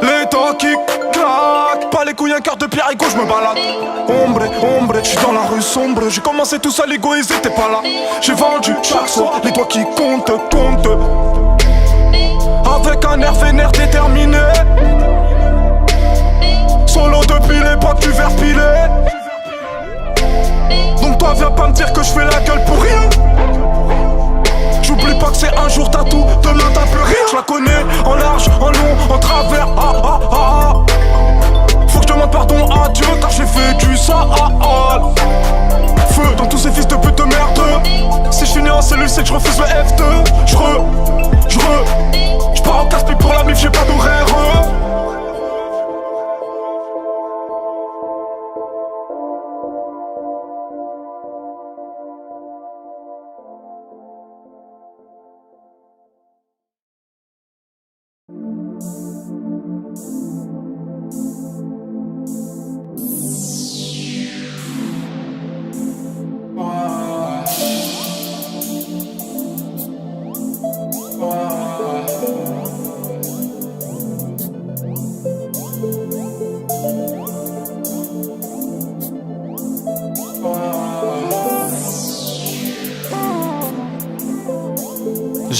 les dents qui claquent. Pas les couilles, un quart de pierre et je me balade. Ombre, j'suis dans la rue sombre. J'ai commencé tout seul, égoïsé, t'es pas là. J'ai vendu chaque soir, les doigts qui comptent. Avec un air vénère déterminé. Solo depuis l'époque du verre pilé. Donc toi viens pas me dire que je fais la gueule pour rien. J'oublie pas que c'est un jour t'as tout, demain t'as plus rien. Je la connais en large, en long, en travers. Faut que je demande pardon à Dieu car j'ai fait du sale. Feu dans tous ces fils de pute de merde. Si je finis en cellule c'est que je refuse le F2. J'pars en casse-pipe pour la mif, j'ai pas d'horaire.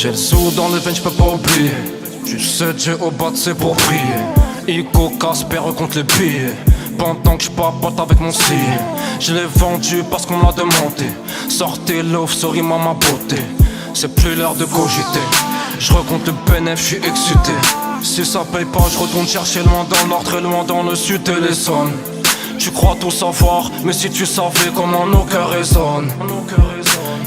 J'ai le sou dans le veine, j'peux pas oublier. Tu sais, Dieu au bas, c'est pour prier. Ico, Casper contre les billets. Pendant que j'papote avec mon signe, je l'ai vendu parce qu'on l'a demandé. Sortez l'offre, sorry ma beauté. C'est plus l'heure de cogiter. Je recompte le bénéf, j'suis excité. Si ça paye pas, je retourne chercher loin dans le nord, très loin dans le sud et les zones. Tu crois tout savoir, mais si tu savais comment nos cœurs résonnent.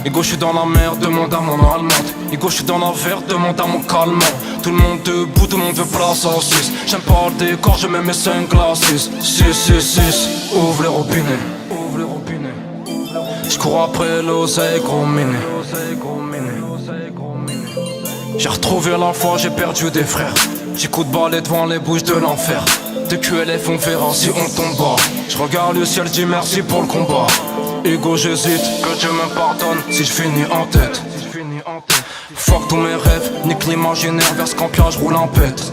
Ego, j'suis dans la mer, demande à mon allemande. Ego, j'suis dans la verte, demande à mon calmant. Tout le monde debout, tout le monde veut place en 6. J'aime pas le décor, je mets mes sunglasses. 6, ouvre les robinets. J'cours après l'oseille, gros miné. J'ai retrouvé la foi, j'ai perdu des frères. J'ai coup de balai devant les bouches de l'enfer. De QLF on verra si on tombe bas. Je regarde le ciel, dis merci pour le combat. Ego j'hésite, que Dieu me pardonne si je finis en tête. Fuck tous mes rêves, nique l'imaginaire, vers Scampia j'roule en pète.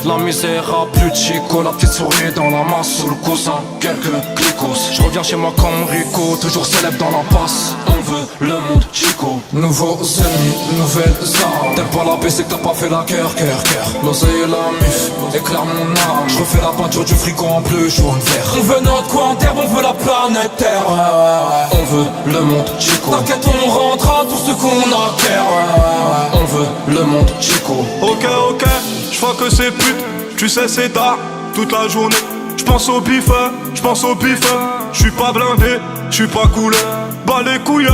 La misère a plus de chico, la petite souris dans la masse sous le coussin, quelques clicos. Je reviens chez moi comme Rico, toujours célèbre dans la passe. On veut le monde chico. Nouveaux ennemis, nouvelles armes. T'aimes pas la paix, c'est que t'as pas fait la cœur. L'oseille et la mif, éclaire mon âme. Je refais la peinture du frigo en bleu, jaune, vert. On veut notre coin terre, on veut la planète Terre. On veut le monde chico. T'inquiète, on rendra tout ce qu'on acquiert. On veut le monde chico. Ok, j'vois que c'est pute, tu sais c'est tard, toute la journée. J'pense au bif, j'suis pas blindé, j'suis pas cool. Bas les couilles,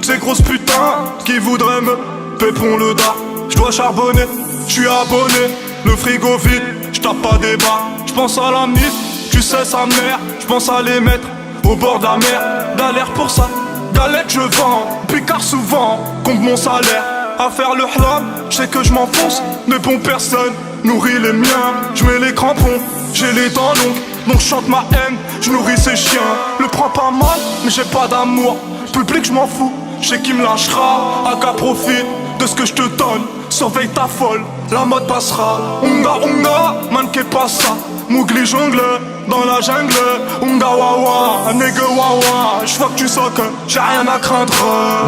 ces grosses putains qui voudraient me pépon le dar. J'dois charbonner, j'suis abonné, le frigo vide, j'tape pas des bas. J'pense à la mif, tu sais sa mère, j'pense à les mettre au bord de la mer. Galère pour ça, galette je vends, picard souvent, compte mon salaire. À faire le hlam, j'sais que j'm'enfonce, mais bon personne nourrit les miens. J'mets les crampons, j'ai les dents longues, donc j'chante ma haine, j'nourris ces chiens. Le prends pas mal, mais j'ai pas d'amour. Public j'm'en fous, j'sais qui me lâchera. Aka profite de ce que j'te donne, surveille ta folle, la mode passera. Onga, man qu'est pas ça. Mougli jongle dans la jungle. Onga wawa, nigga wawa. J'vois que tu sens que j'ai rien à craindre.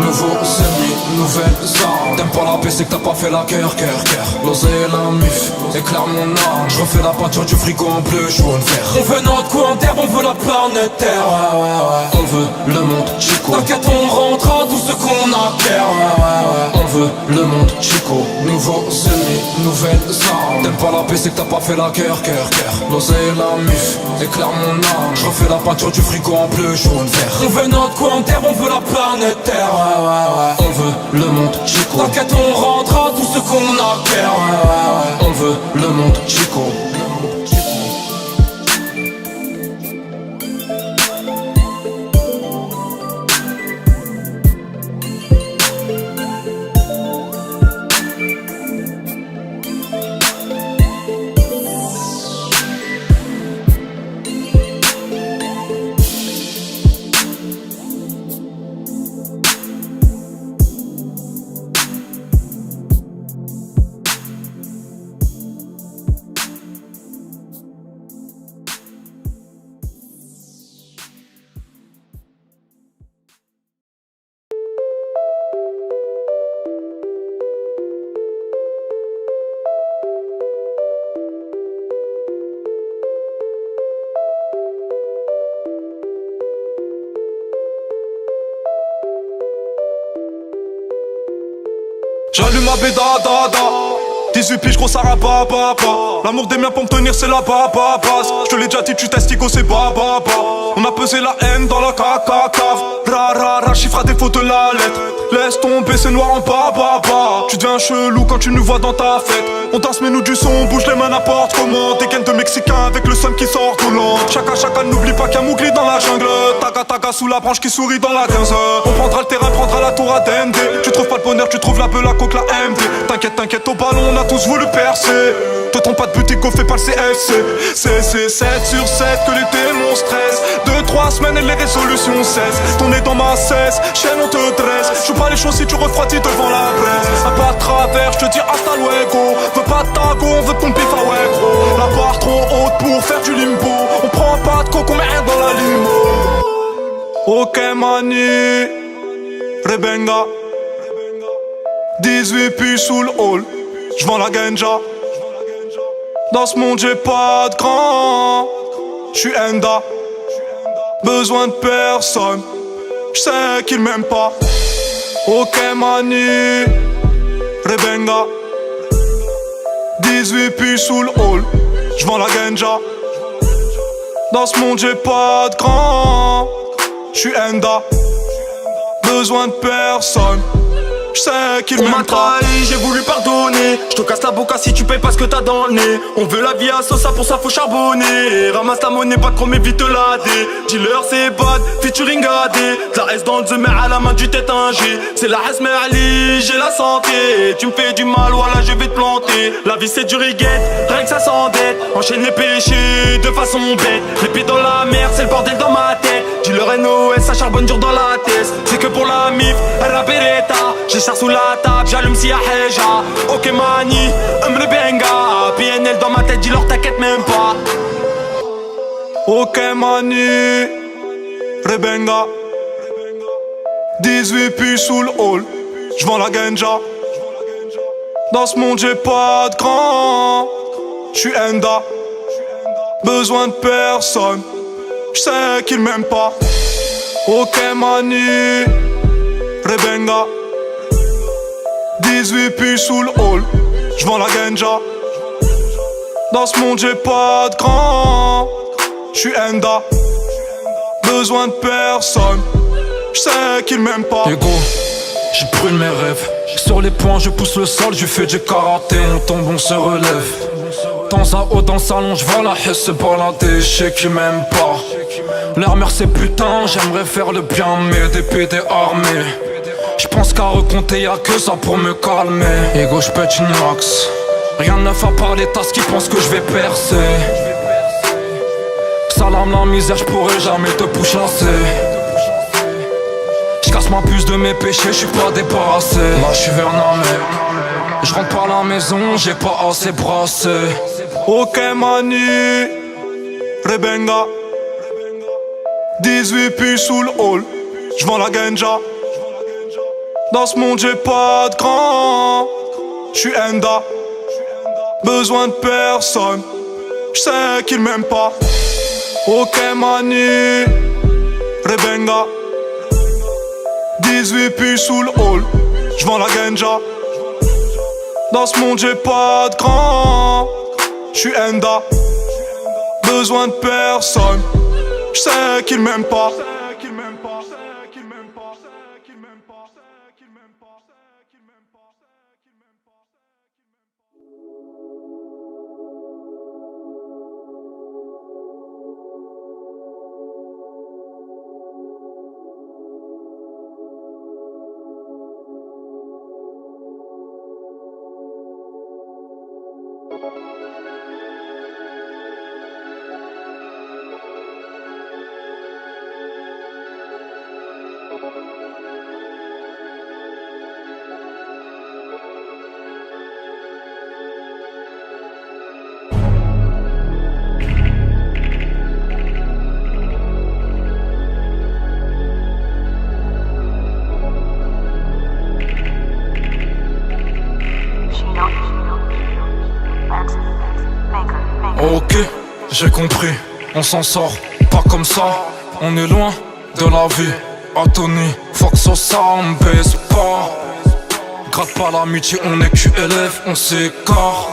Nouveaux ennemis, nouvelles armes. T'aimes pas la paix, c'est que t'as pas fait la cœur. L'oseille et la mif, éclaire mon âme. Je refais la peinture du frigo en bleu, jaune, vert. On veut notre coin terre, on veut la planète Terre. On veut le monde chico. T'inquiète, on rendra tout ce qu'on acquiert. On veut le monde chico. Nouveaux ennemis, nouvelles armes. T'aimes pas la paix, c'est que t'as pas fait la cœur. L'oseille et la mif, éclaire mon âme. Je refais la peinture du frigo en bleu, jaune, vert. On veut notre coin terre, on veut la planète Terre. On veut le monde chico. T'inquiète, on rendra tout ce qu'on acquiert. On veut le monde chico. J'allume ma bédada, 18 piges gros ça rababa. L'amour des miens pour me tenir c'est la base. Je te l'ai déjà dit tu testigo c'est baba. On a pesé la haine dans la caca cave. Ra chiffre à défaut de la lettre. Laisse tomber c'est noir en baba. Tu deviens chelou quand tu nous vois dans ta fête. On danse mais nous du son, on bouge les mains n'importe comment. Des gaines de Mexicains avec le seum qui sort coulant. Chacun n'oublie pas qu'il y a Mougli dans la jungle. Taga sous la branche qui sourit dans la 15. On prendra le terrain, prendra la tour à DMD. Tu trouves pas le bonheur, tu trouves la beule, la coque, la MD. T'inquiète au ballon, on a tous voulu percer. Te trompe pas de boutique, go fais pas le CFC. C'est 7 sur 7 que les démons stressent. 2-3 semaines et les résolutions cessent. Tourner dans ma cesse, chaîne on te dresse. Joue pas les choses si tu refroidis devant la presse. Un pas de travers, je te dis hasta luego. Veux pas de tago, on veut ton pif, ah ouais gros. La barre trop haute pour faire du limbo. On prend pas de coke, on met rien dans la limo. Ok mani, Rebenga. 18 puis sous le hall, j'vends la ganja. Dans ce monde j'ai pas de grand, j'suis Enda. Besoin de personne, j'sais qu'ils m'aiment pas. Ok mani, Rebenga. 18 puis sous le hall, j'vends la ganja. Dans ce monde j'ai pas de grand, j'suis Enda. Besoin de personne, j'sais qu'il m'aime pas. Trahi, j'ai voulu pardonner. J'te casse la boca si tu payes pas ce que t'as dans le nez. On veut la vie à Sosa, pour ça faut charbonner. Ramasse la monnaie, pas trop mais vite la dé. Dealer c'est bad, featuring AD. De la S dans le zeme à la main du tête un G. C'est la S mais Ali, j'ai la santé. Tu me fais du mal, voilà je vais te planter. La vie c'est du riguette, rien que ça s'endette. Enchaîne les péchés de façon bête. Les pieds dans la merde, c'est le bordel dans ma tête. Dealer NOS, ça charbonne dur dans la tête. C'est que pour la mif, elle la beretta. J'essaie sous la table, j'allume si y'a Heja. Ok mani, me benga. PNL dans ma tête, dis-leur t'inquiète même pas. Ok mani, Rebenga. 18 puis sous le hall, j'vends la ganja. Dans ce monde j'ai pas de grand, j'suis Enda. Besoin de personne, j'sais qu'ils m'aiment pas. Ok mani, Rebenga. 18 puis sous le hall, j'vends la ganja. Dans ce monde j'ai pas de grand, j'suis Enda. Besoin de personne, j'sais qu'ils m'aiment pas. Ego, je brûle mes rêves. Sur les poings je pousse le sol, je fais du karaté. On tombe, on se relève. Temps à haut dans le salon, j'vois la haie se balader. J'sais qu'ils m'aiment pas. Leur mère c'est putain, j'aimerais faire le bien mais des PD armés. J'pense qu'à recompter, y'a que ça pour me calmer. Ego, j'pète une max. Rien de neuf à part les tasses qui pensent que j'vais percer. Salam la misère, j'pourrais jamais te pousser. J'casse ma puce de mes péchés, j'suis pas débarrassé. Là j'suis vers la mer. J'rentre par la maison, j'ai pas assez brassé. Ok mani, Rebenga. 18 puis sous le hall, j'vends la ganja. Dans ce monde j'ai pas de grand, j'suis Enda. Besoin de personne, j'sais qu'ils m'aiment pas. Ok mani, Rebenga. 18 puis sous le hall, j'vends la ganja. Dans ce monde j'ai pas de grand, j'suis Enda. Besoin de personne, j'sais qu'ils m'aiment pas. Ok, j'ai compris, on s'en sort, pas comme ça. On est loin de la vie, Anthony, fuck ça, on baisse pas. Gratte pas l'amitié, on est QLF, on s'écarte.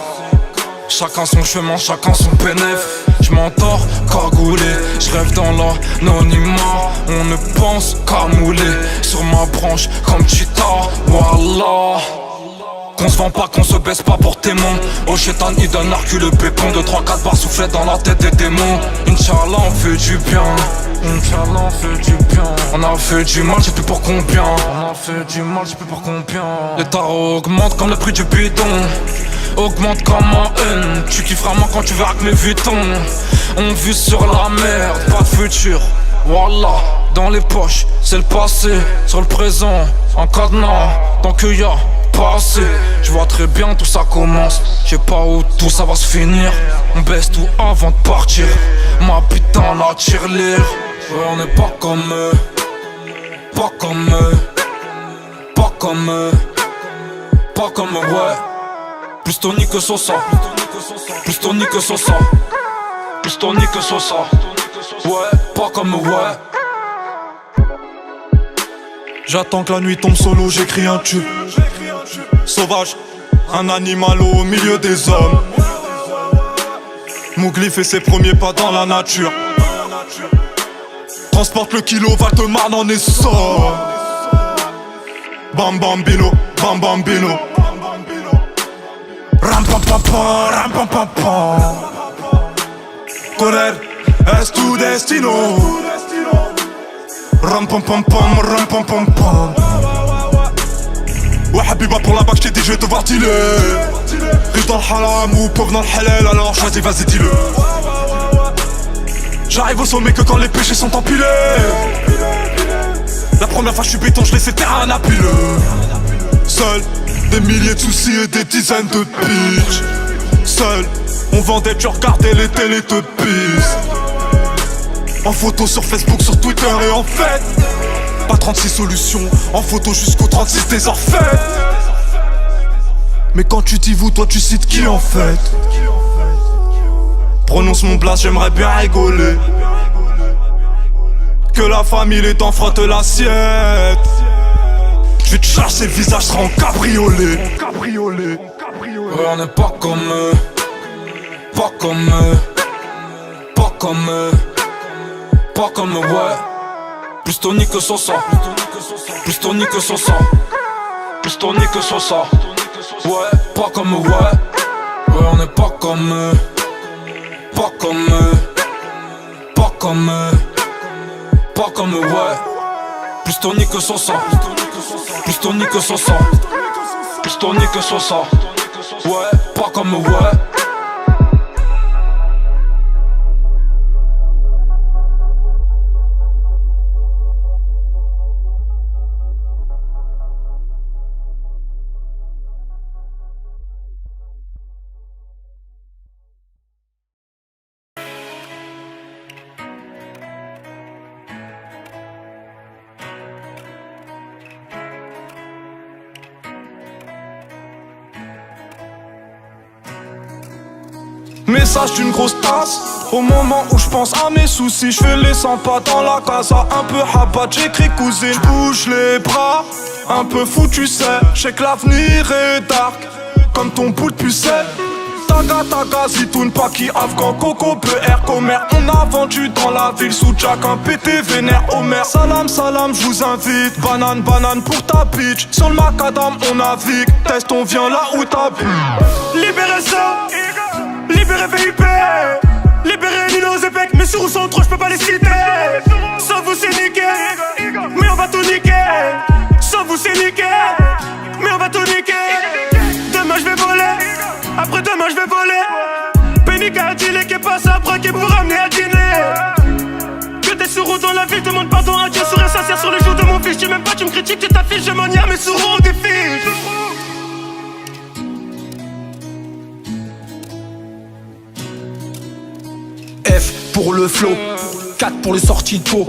Chacun son chemin, chacun son bénéf. J'm'endors cagoulé, j'rêve dans l'anonymat. On ne pense qu'à mouler sur ma branche comme Cheetah, voilà. Qu'on se vend pas, qu'on se baisse pas pour témoin. Au chétan il donne l'arcule le pépon. 2-3-4 barres soufflées dans la tête des démons. Inch'Allah on fait du bien. Inch'Allah on fait du bien. On a fait du mal, j'ai plus pour combien. On a fait du mal, j'ai plus pour combien. Les tarots augmentent comme le prix du bidon. Augmente comme un haine. Tu kifferas moins quand tu verras que mes Vuitton. On vit sur la merde, pas de futur. Voilà, dans les poches, c'est le passé. Sur le présent, en cadenas. Tant que y'a passé, je vois très bien tout ça commence. Je sais pas où tout ça va se finir. On baisse tout avant de partir. Ma putain la tirelire. Ouais on n'est pas comme eux. Pas comme eux. Pas comme eux. pas comme ouais. Plus Tony que Sosa. Plus Tony que Sosa. Plus Tony que Sosa. Ouais, pas comme ouais. J'attends que la nuit tombe solo, j'écris un tube. Sauvage, un animal au milieu des hommes. Mowgli fait ses premiers pas dans la nature. Transporte le kilo, Val-de-Marne en essor. Bam bambino, bam bambino. Ram pam pam pam, ram pam pam pam. Correr es tu destino. Ram pam pam pam, ram pam pam pam. Ouais Habiba pour la bac, j't'ai dit je vais te voir dealer. Riche dans le haram ou pauvre dans le halal, alors choisis, vas-y dis-le. J'arrive au sommet que quand les péchés sont empilés. La première fois je suis béton, je laissais terrain à napile. Seul, des milliers de soucis et des dizaines de bitches. Seul, on vendait, tu regardais les télétopies. En photo sur Facebook, sur Twitter et en fait pas 36 solutions, en photo jusqu'au 36 des orfèvres. Mais quand tu dis vous, toi tu cites qui en fait? Prononce mon blast, j'aimerais bien rigoler. Que la famille les dents frottent l'assiette. Je vais te chercher le visage, sera en cabriolet. Ouais, on n'est pas comme eux. Pas comme eux. Pas comme eux. Pas comme eux, ouais. Plus Tony que Sosa. Plus Tony que Sosa. Plus Tony que Sosa. Ouais, pas comme eux, ouais. Ouais, on n'est pas comme eux. Pas comme eux. Pas comme eux. Pas comme eux, ouais. Plus Tony que Sosa. Plus Tony que Sosa. Plus Tony que Sosa. Ouais, pas comme eux, ouais. Message d'une grosse tasse. Au moment où je pense à mes soucis, je fais les 100 pas dans la casa. Un peu rabat, j'écris cousine. J'bouge les bras, un peu fou tu sais. J'sais que l'avenir est dark, comme ton bout de pucelle. Taga taga, zitoun, paki, afghan, coco, BR, commer. On a vendu dans la ville sous Jack, un PT vénère, Homer. Salam salam, j'vous invite. Banane banane pour ta bitch. Sur le macadam on navigue. Test on vient là où t'habites. Libérez ça, libérez VIP, libérez Nino Zepek. Mes sous sont trop, j'peux pas les citer. Sans vous c'est niqué, mais on va tout niquer. Sans vous c'est niqué, mais on va tout niquer. Demain j'vais voler, après demain j'vais voler. Pénique à dealer qui passe après qui pour ramener à dîner. Que des sourds dans la ville, demande pardon à Dieu. Sourire sincère sur les joues de mon fils. Tu m'aimes pas, tu me critiques, tu t'affiches. Je m'en y mes sourds ont des fiches. F pour le flow, 4 pour les sorties de peau,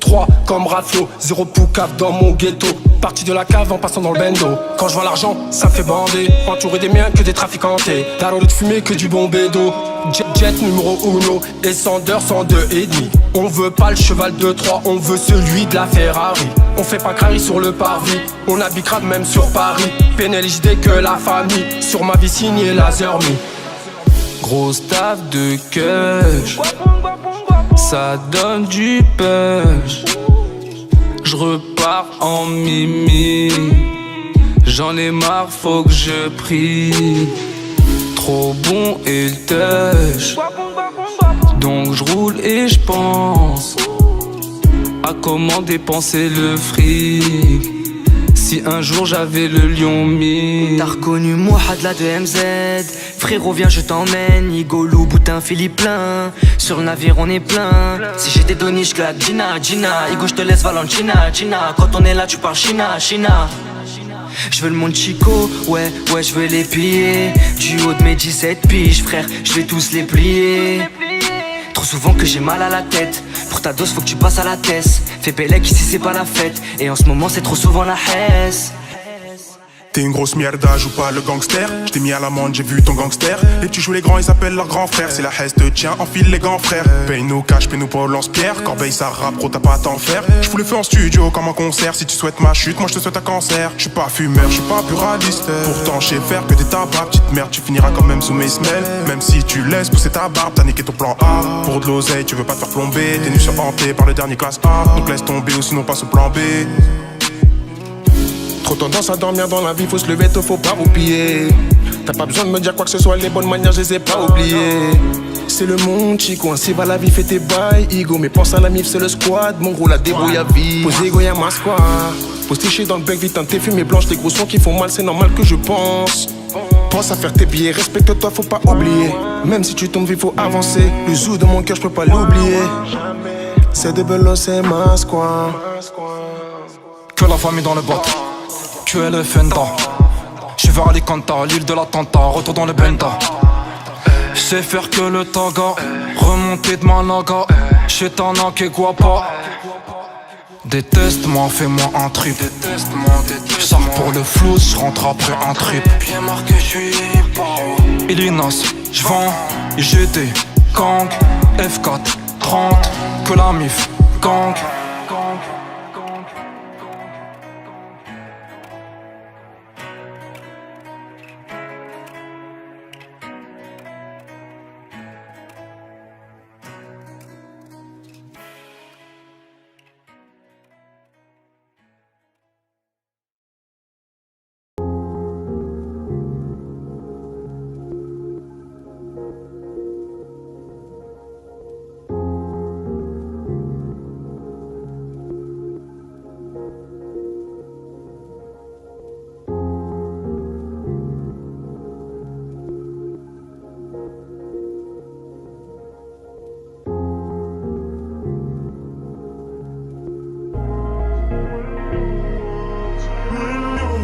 3 comme Raflo, 0 poucave dans mon ghetto. Parti de la cave en passant dans le bendo. Quand je vois l'argent, ça fait bander. Entouré des miens que des trafiquantés. Tarot de fumée que du bon bédo. Jet numéro 1 et 102 et demi. On veut pas le cheval de Troie, on veut celui de la Ferrari. On fait pas crari sur le parvis, on habite grave même sur Paris. PNLJD que la famille, sur ma vie signée Laser Me. Grosse taf de cush, ça donne du push. J'repars en mimi, j'en ai marre, faut que je prie. Trop bon et le touch, donc j'roule et j'pense à comment dépenser le fric. Si un jour j'avais le lion mis. T'as reconnu Mouhad la de MZ. Frérot viens je t'emmène. Igolo, boutin, Philippe plein. Sur le navire on est plein. Si j'étais Donny j'claque Gina, Gina. Igo je te laisse Valentina, Gina. Quand on est là tu parles China, China. Je veux le monde Chico, ouais, je veux les piller. Du haut de mes 17 piges, frère, je vais tous les plier. Trop souvent que j'ai mal à la tête. Pour ta dose faut que tu passes à la tête. Fais Bélec ici c'est pas la fête. Et en ce moment c'est trop souvent la hesse. T'es une grosse mierda, joue pas le gangster. J't'ai mis à l'amende, j'ai vu ton gangster. Les petits jouent les grands, ils appellent leurs grands frères. C'est la haisse de tien, enfile les grands frères. Paye-nous cash, paye-nous pas au lance-pierre. Corbeil, ça rappe, gros, t'as pas à t'en faire. J'fous le feu en studio comme un concert. Si tu souhaites ma chute, moi j'te souhaite un cancer. J'suis pas fumeur, j'suis pas pluraliste. Pourtant, j'sais faire que des tabacs. Petite merde, tu finiras quand même sous mes semelles. Même si tu laisses pousser ta barbe, t'as niqué ton plan A. Pour de l'oseille, tu veux pas te faire plomber. T'es nu sur hanté par le dernier classe A. Donc laisse tomber ou sinon passe au plan B. Trop tendance à dormir dans la vie, faut se lever, te faut pas roupiller. T'as pas besoin de me dire quoi que ce soit, les bonnes manières, je les ai pas oubliées. C'est le monde, chico, ainsi va la vie, fais tes bails. Ego, mais pense à la mif, c'est le squad. Mon gros, la débrouille à vie. Pose ego, y'a ma squad. Pose tes chiens dans le bec, vite, tes fumées blanches, les gros sons qui font mal, c'est normal que je pense. Pense à faire tes billets, respecte-toi, faut pas oublier. Même si tu tombes, il faut avancer. Le zoo de mon cœur, je peux pas l'oublier. C'est de Bello, c'est ma squad. Que la famille dans le bot, tu es le Fenda. J'suis vers Alicanta, l'île de l'attentat, retour dans le Benda. J'sais faire que le taga, remonter de Malaga. Chetana que guapa. Déteste-moi, fais-moi un trip. J'sors pour le flou, j'rentre après un trip. Bien marqué, j'suis pas. Illinois, j'vends, IGT, gang, F4, 30, que la mif, gang.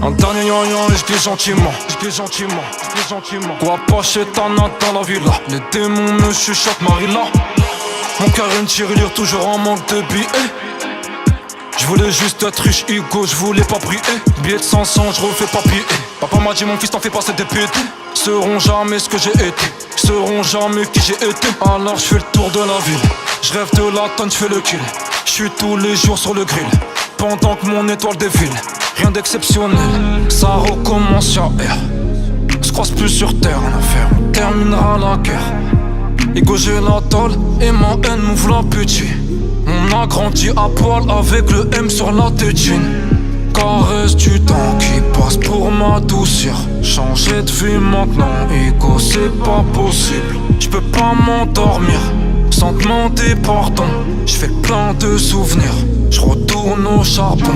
Un dernier yon et j'glisse gentiment, Quoi pas chez Tana dans la villa. Les démons me chuchotent Marilla. Mon cœur une tirelire toujours en manque de billets. J'voulais juste être riche, ego, j'voulais pas briller. Billet de 500, j'refais papier. Papa m'a dit mon fils t'en fais pas, c'est des pétés. Seront jamais ce que j'ai été, seront jamais qui j'ai été. Alors j'fais le tour de la ville, j'rêve de la tonne, j'fais le kill. J'suis tous les jours sur le grill, pendant que mon étoile défile. Rien d'exceptionnel, ça recommence à R. Se croise plus sur terre, l'affaire, on terminera la guerre. Ego j'ai la tôle et ma haine m'ouvre l'appétit. On a grandi à poil avec le M sur la tétine. Caresse du temps qui passe pour m'adoucir. Changer de vie maintenant, ego c'est pas possible. J'peux pas m'endormir sans demander pardon. J'fais plein de souvenirs, j'retourne au charbon.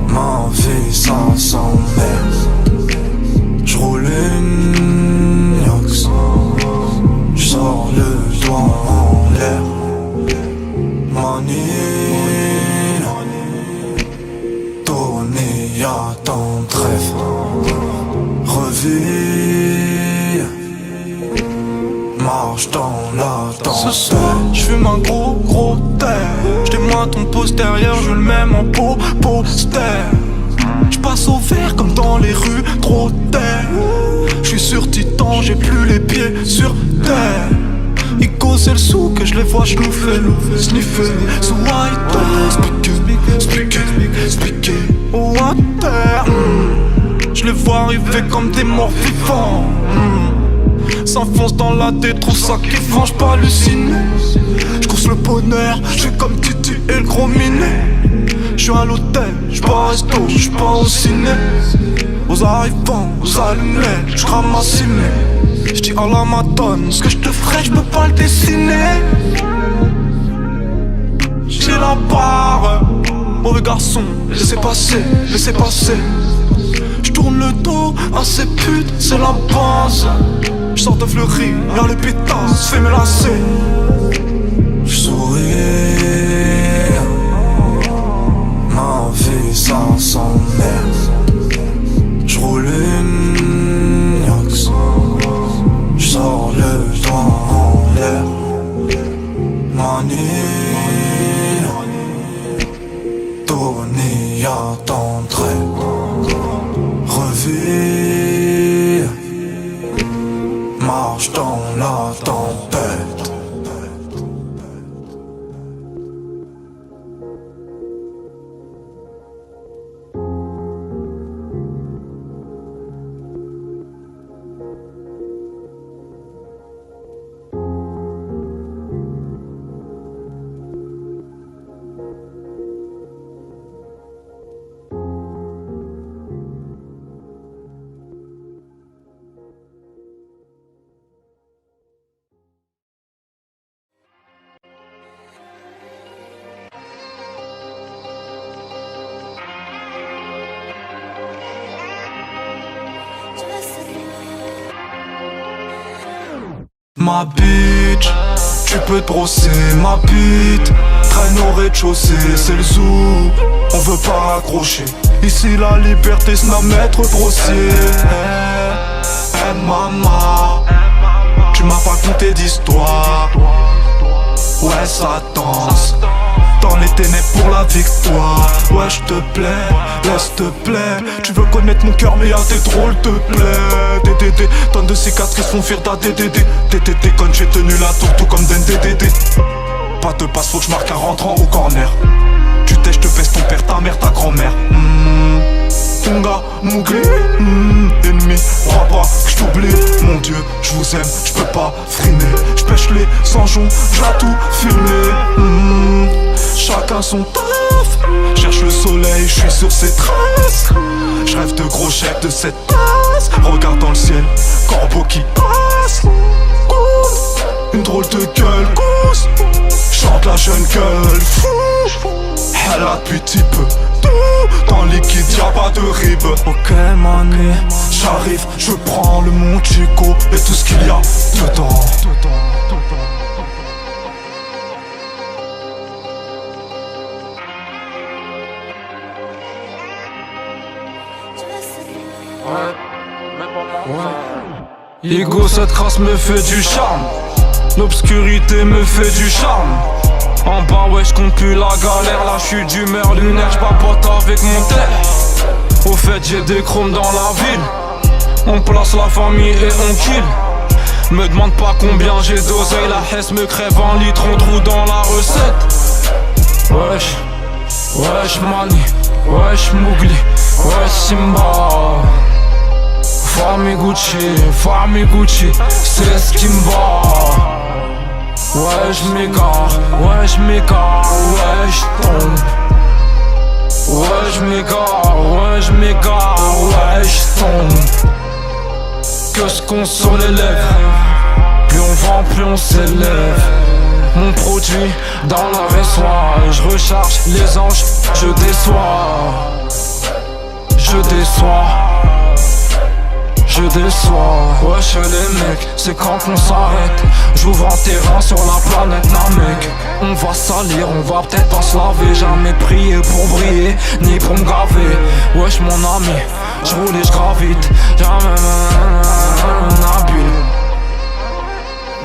Ma vie ça s'emmerde. J'roule une Yox, j'sors le doigt en l'air. Manille, donner y'a ton trêve. Revire, marche dans la danse. Ce soir, j'fume un gros terre. J'témoins ton postérieur, je le mets en poster. J'passe au vert comme dans les rues, trop terre. J'suis sur Titan, j'ai plus les pieds sur terre. Ico c'est le sou que je les vois sniffer. So white, speaker, oh water. Je les vois arriver comme des morts vivants. S'enfonce dans la tête, trop ça qui font, j'p'hallucine. J'course le bonheur, j'suis comme Titi et le gros minet. J'suis à l'hôtel, j'pas au resto, j'pas au ciné. Aux arrivants, aux allumettes, j'crame ma ciné. J'dis à la madone, ce que j'te ferais, j'peux pas le dessiner. J'ai la barre, mauvais garçon, laissez passer. J'tourne le dos à ces putes, c'est la base. J'sors de fleurie, y'a les pétasses, fais me lasser. J'souris, ma vie ça s'emmerde. J'roule une Yox, j'sors le doigt en l'air. Manille, marche dans la tempête. Ma bitch, tu peux te brosser ma bite. Traîne au rez-de-chaussée, c'est le zoo. On veut pas accrocher. Ici la liberté c'est un maître grossier. Maman, tu m'as pas conté d'histoire. Ouais ça danse dans les ténèbres pour la victoire. Ouais je te plais, laisse te plaît. Tu veux connaître mon cœur mais y'a des drôles te plaît. DDD, tonnes de cicatrices font fuir ta DDD. TTT quand j'ai tenu la tour tout comme d'un DDD. Pas de passe, faut que je marque un rentrant au corner. Tu t'es, je te pèse ton père, ta mère, ta grand-mère. Tunga, Mougli, ennemi, crois pas que je t'oublie. Mon Dieu, je vous aime, je peux pas frimer. Je pêche les sanjons, je la tout filmer. Chacun son taf. Cherche le soleil, je suis sur ses traces. Je rêve de gros chèques de cette tasse. Regarde dans le ciel, corbeau qui passe. Une drôle de gueule, gousse. Chante la jeune gueule, fou. Elle a depuis petit peu tout dans le liquide, y'a pas de rib. Ok mané, J'arrive, je prends le Mont Chico et tout ce qu'il y a dedans. Ego, cette crasse me fait du charme. L'obscurité me fait du charme. En bas ouais j'compte plus la galère. Là j'suis d'humeur lunaire, j'papote avec mon terre. Au fait j'ai des chromes dans la ville. On place la famille et on kill. Me demande pas combien j'ai d'oseille. La hesse me crève un litre, on trou dans la recette. Wesh, wesh mani, wesh Mougli, wesh Simba. Famille Gucci, c'est ce qui me va. Ouais j'm'égare, ouais j'm'égare, ouais j'tombe. Ouais j'm'égare, ouais j'm'égare, ouais j'tombe. Que ce qu'on sur les lèvres, plus on vend, plus on s'élève. Mon produit dans la résoie, je recharge les anges, je déçois. Je déçois. Je déçois, wesh les mecs, c'est quand qu'on s'arrête. J'ouvre un terrain sur la planète Namek. On va salir, on va peut-être pas se laver. Jamais prier pour briller, ni pour me graver. Wesh mon ami, j'roule et j'gravite. Jamais habile.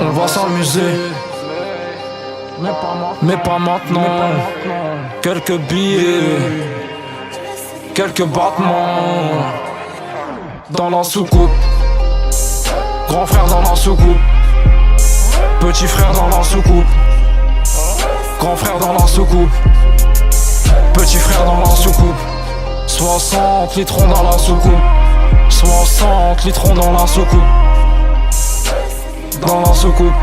On va s'amuser, mais pas maintenant. Quelques billets, quelques battements dans la soucoupe. Grand frère dans la soucoupe. Petit frère dans la soucoupe. Grand frère dans la soucoupe. Petit frère dans la soucoupe. 60 litrons dans la soucoupe. 60 litrons dans la soucoupe. Dans la soucoupe.